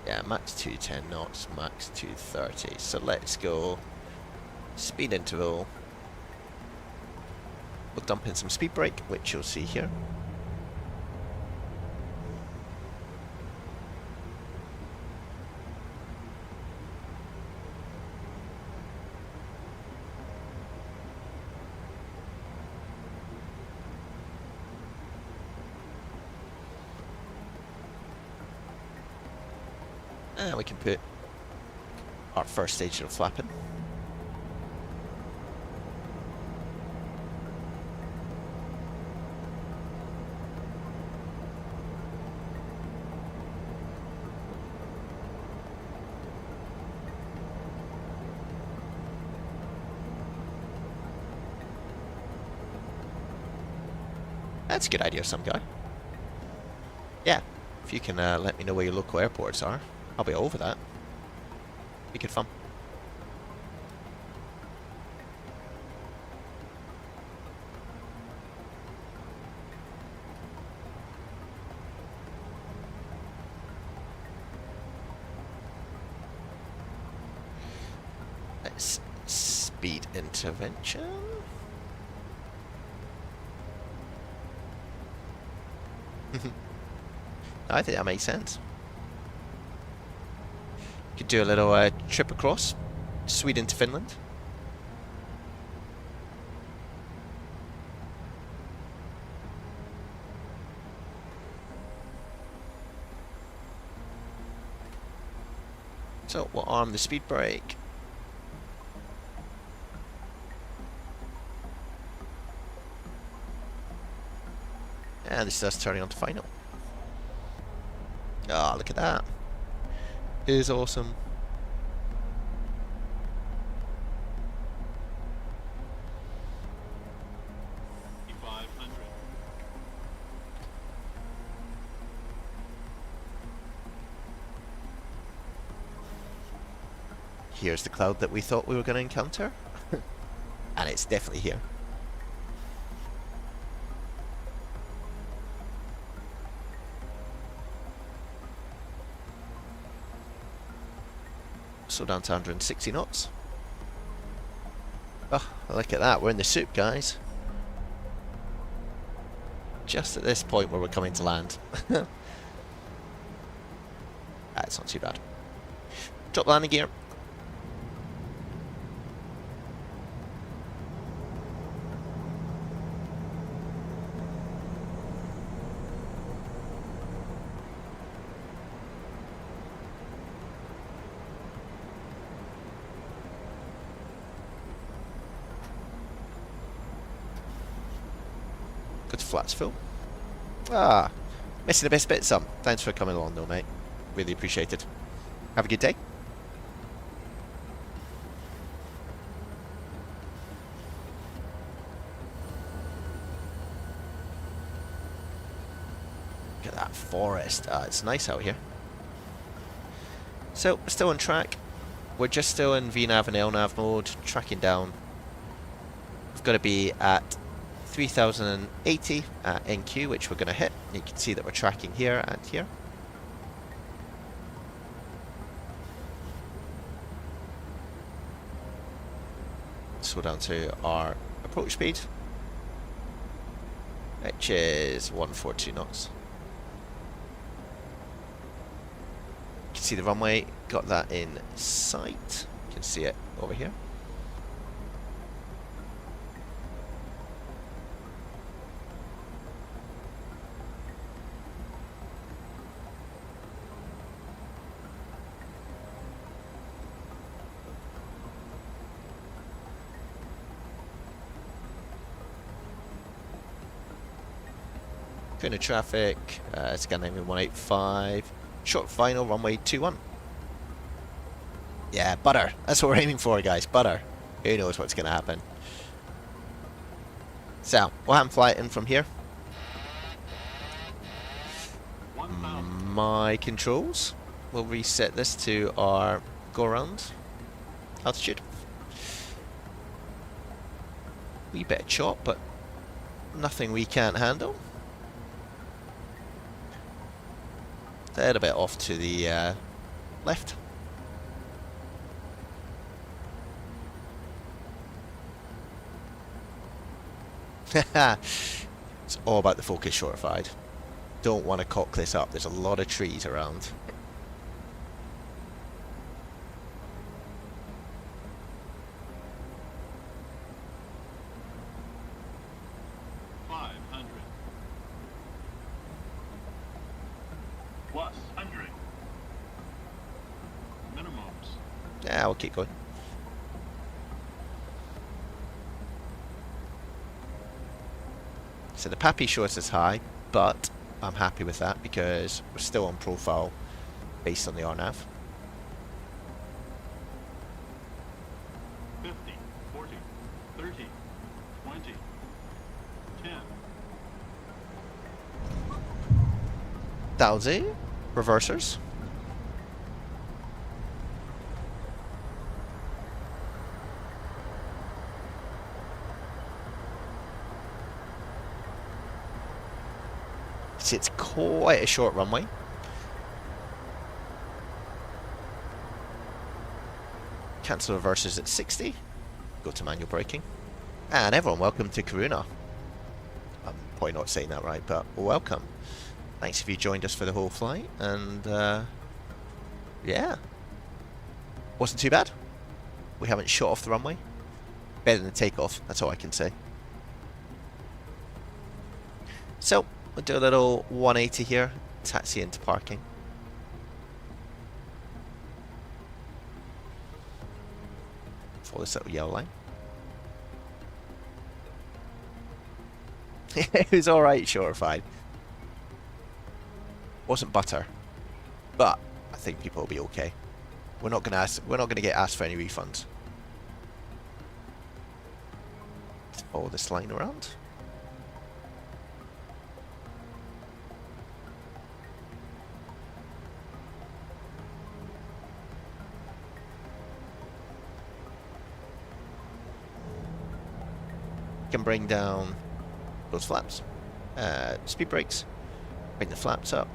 Yeah, max 210 knots, max 230. So let's go speed interval. We'll dump in some speed brake, which you'll see here. And we can put our first stage of flapping. That's a good idea, some guy. Yeah, if you can let me know where your local airports are, I'll be over that. Be good fun. Let's speed intervention. I think that makes sense. Could do a little trip across Sweden to Finland. So we'll arm the speed brake. And this does turning on to final. Ah, oh, look at that. It is awesome. Here's the cloud that we thought we were going to encounter. And it's definitely here. So down to 160 knots. Oh, look at that. We're in the soup, guys. Just at this point where we're coming to land. That's not too bad. Drop landing gear. Good flats fill. Ah, missing the best bit some. Thanks for coming along though, mate. Really appreciate it. Have a good day. Look at that forest. It's nice out here. So, we're still on track. We're just still in VNAV and LNAV mode, tracking down. We've got to be at 3080 at NQ, which we're going to hit. You can see that we're tracking here and here. So down to our approach speed, which is 142 knots. You can see the runway, got that in sight. You can see it over here. Into traffic, scanning 185, short final, runway 21. Yeah, butter. That's what we're aiming for, guys. Butter. Who knows what's going to happen? So, we'll hand flight in from here. My controls will reset this to our go-around altitude. Wee bit of chop, but nothing we can't handle. A little bit off to the left. It's all about the focus, shortified. Don't want to cock this up. There's a lot of trees around. Yeah, we'll keep going. So the PAPI shows us high, but I'm happy with that because we're still on profile based on the RNAV. 50, 40, 30, 20, 10. Thousand reversers. It's quite a short runway. Cancel reversers at 60. Go to manual braking. And everyone, welcome to Karuna. I'm probably not saying that right, but welcome. Thanks if you joined us for the whole flight. And yeah, wasn't too bad. We haven't shot off the runway. Better than takeoff, that's all I can say. So we'll do a little 180 here, taxi into parking. Follow this little yellow line. It was alright, shortified. Wasn't butter, but I think people will be okay. We're not gonna get asked for any refunds. Let's follow this line around. Can bring down those flaps, speed brakes, bring the flaps up.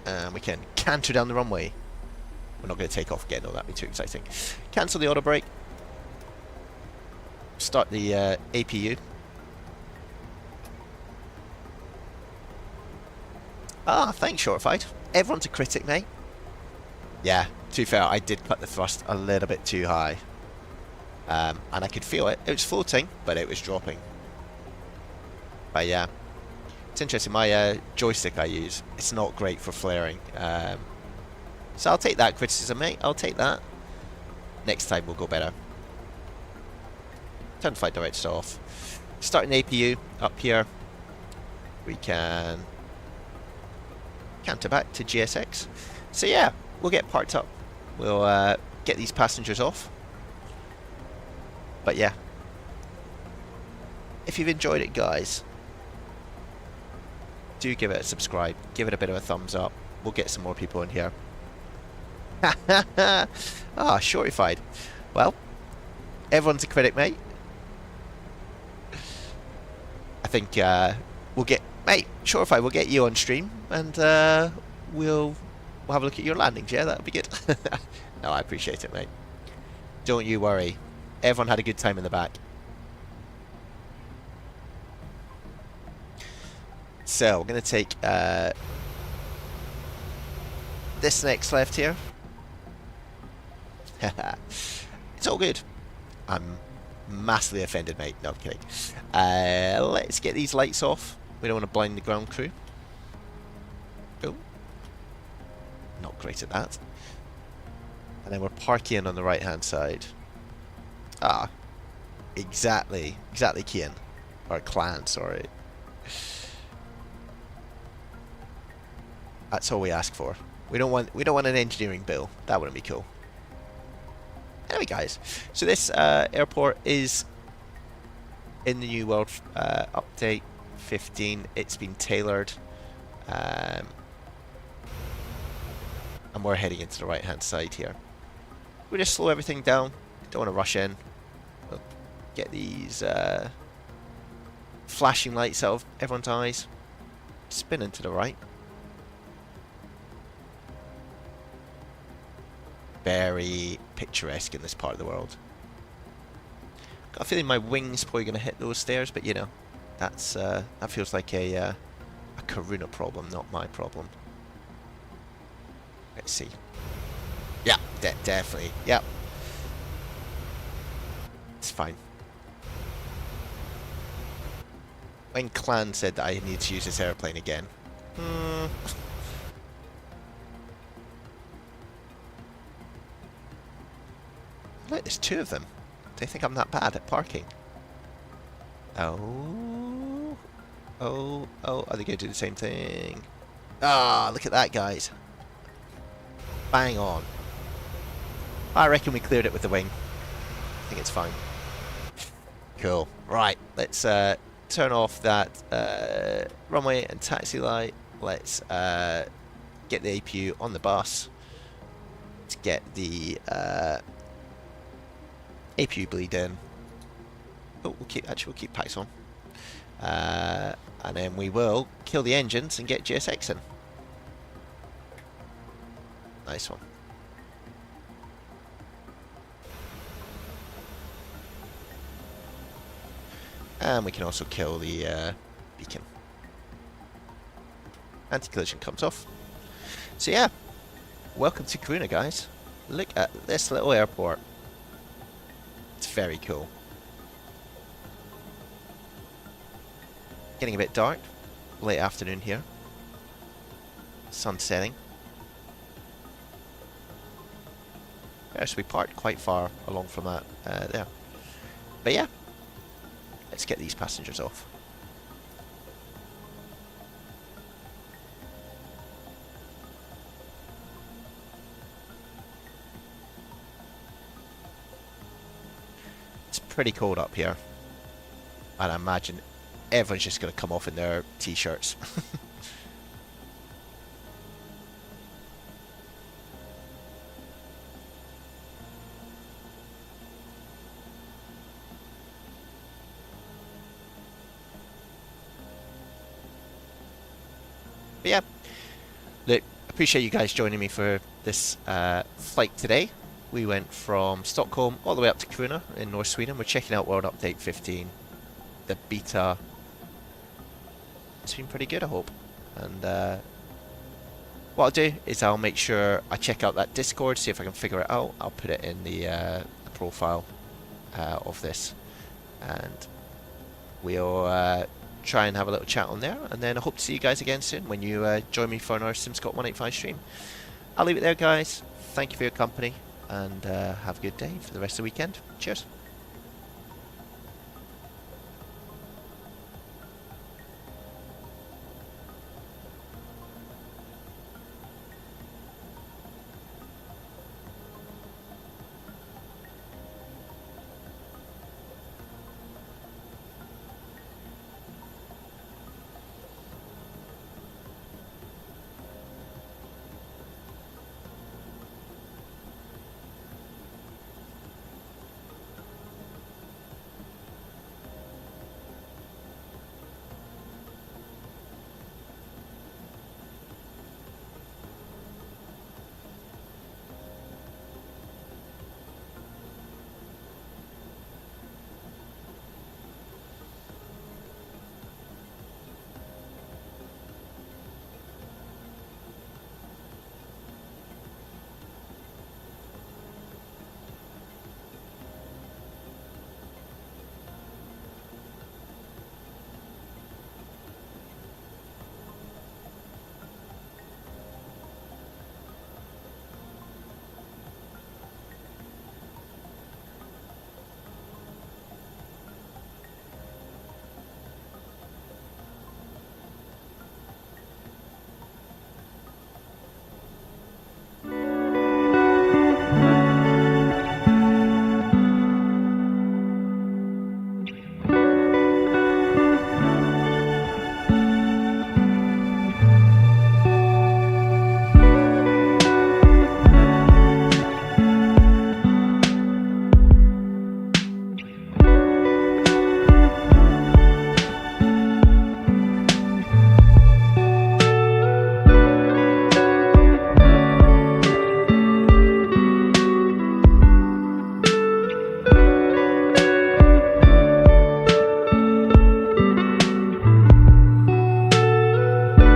And we can canter down the runway. We're not going to take off again, though, that'd be too exciting. Cancel the auto brake. Start the APU. Ah, thanks, Shortified. Everyone's a critic, mate. Yeah, to be fair, I did cut the thrust a little bit too high. And I could feel it. It was floating, but it was dropping. But yeah, it's interesting. My joystick I use, it's not great for flaring. So I'll take that criticism, mate. I'll take that. Next time we'll go better. Turn flight director off. Starting the APU up here. We can canter back to GSX. So yeah, we'll get parked up. We'll get these passengers off. But yeah, if you've enjoyed it, guys, do give it a subscribe. Give it a bit of a thumbs up. We'll get some more people in here. Ah, shortified. Well, everyone's a critic, mate. I think we'll get, mate, shortified. We'll get you on stream, and we'll have a look at your landings. Yeah, that'll be good. No, I appreciate it, mate. Don't you worry. Everyone had a good time in the back. So we're going to take this next left here. It's all good. I'm massively offended, mate. No, I'm kidding. Let's get these lights off. We don't want to blind the ground crew. Oh, not great at that. And then we're parking on the right hand side. Ah, exactly Kian, or Clan, sorry. That's all we ask for. We don't want an engineering bill. That wouldn't be cool. Anyway, guys, so this airport is in the new world update 15. It's been tailored, and we're heading into the right hand side here. We just slow everything down. Don't want to rush in. We'll get these flashing lights out of everyone's eyes. Spinning to the right. Very picturesque in this part of the world. Got a feeling my wing's probably going to hit those stairs, but you know, that's that feels like a Karuna problem, not my problem. Let's see. Yeah, definitely. Yeah, it's fine. When Clan said that I need to use this airplane again. Look, there's two of them. They think I'm that bad at parking. Oh, are they going to do the same thing? Ah, look at that, guys. Bang on. I reckon we cleared it with the wing. I think it's fine. Cool. Right, let's turn off that runway and taxi light. Let's get the APU on the bus. Let's get the APU bleed in. Oh, we'll keep packs on. And then we will kill the engines and get GSX in. Nice one. And we can also kill the beacon. Anti-collision comes off. So yeah, welcome to Karuna, guys. Look at this little airport. It's very cool. Getting a bit dark. Late afternoon here. Sun setting. Yeah, so we parked quite far along from that there. But yeah, let's get these passengers off. It's pretty cold up here, and I imagine everyone's just going to come off in their t-shirts. But yeah, look, appreciate you guys joining me for this flight today. We went from Stockholm all the way up to Karuna in North Sweden. We're checking out World Update 15. The beta, it's been pretty good, I hope. And what I'll do is I'll make sure I check out that Discord, see if I can figure it out. I'll put it in the profile of this, and we'll try and have a little chat on there, and then I hope to see you guys again soon when you join me for another SimScott 185 stream. I'll leave it there, guys. Thank you for your company, and have a good day for the rest of the weekend. Cheers.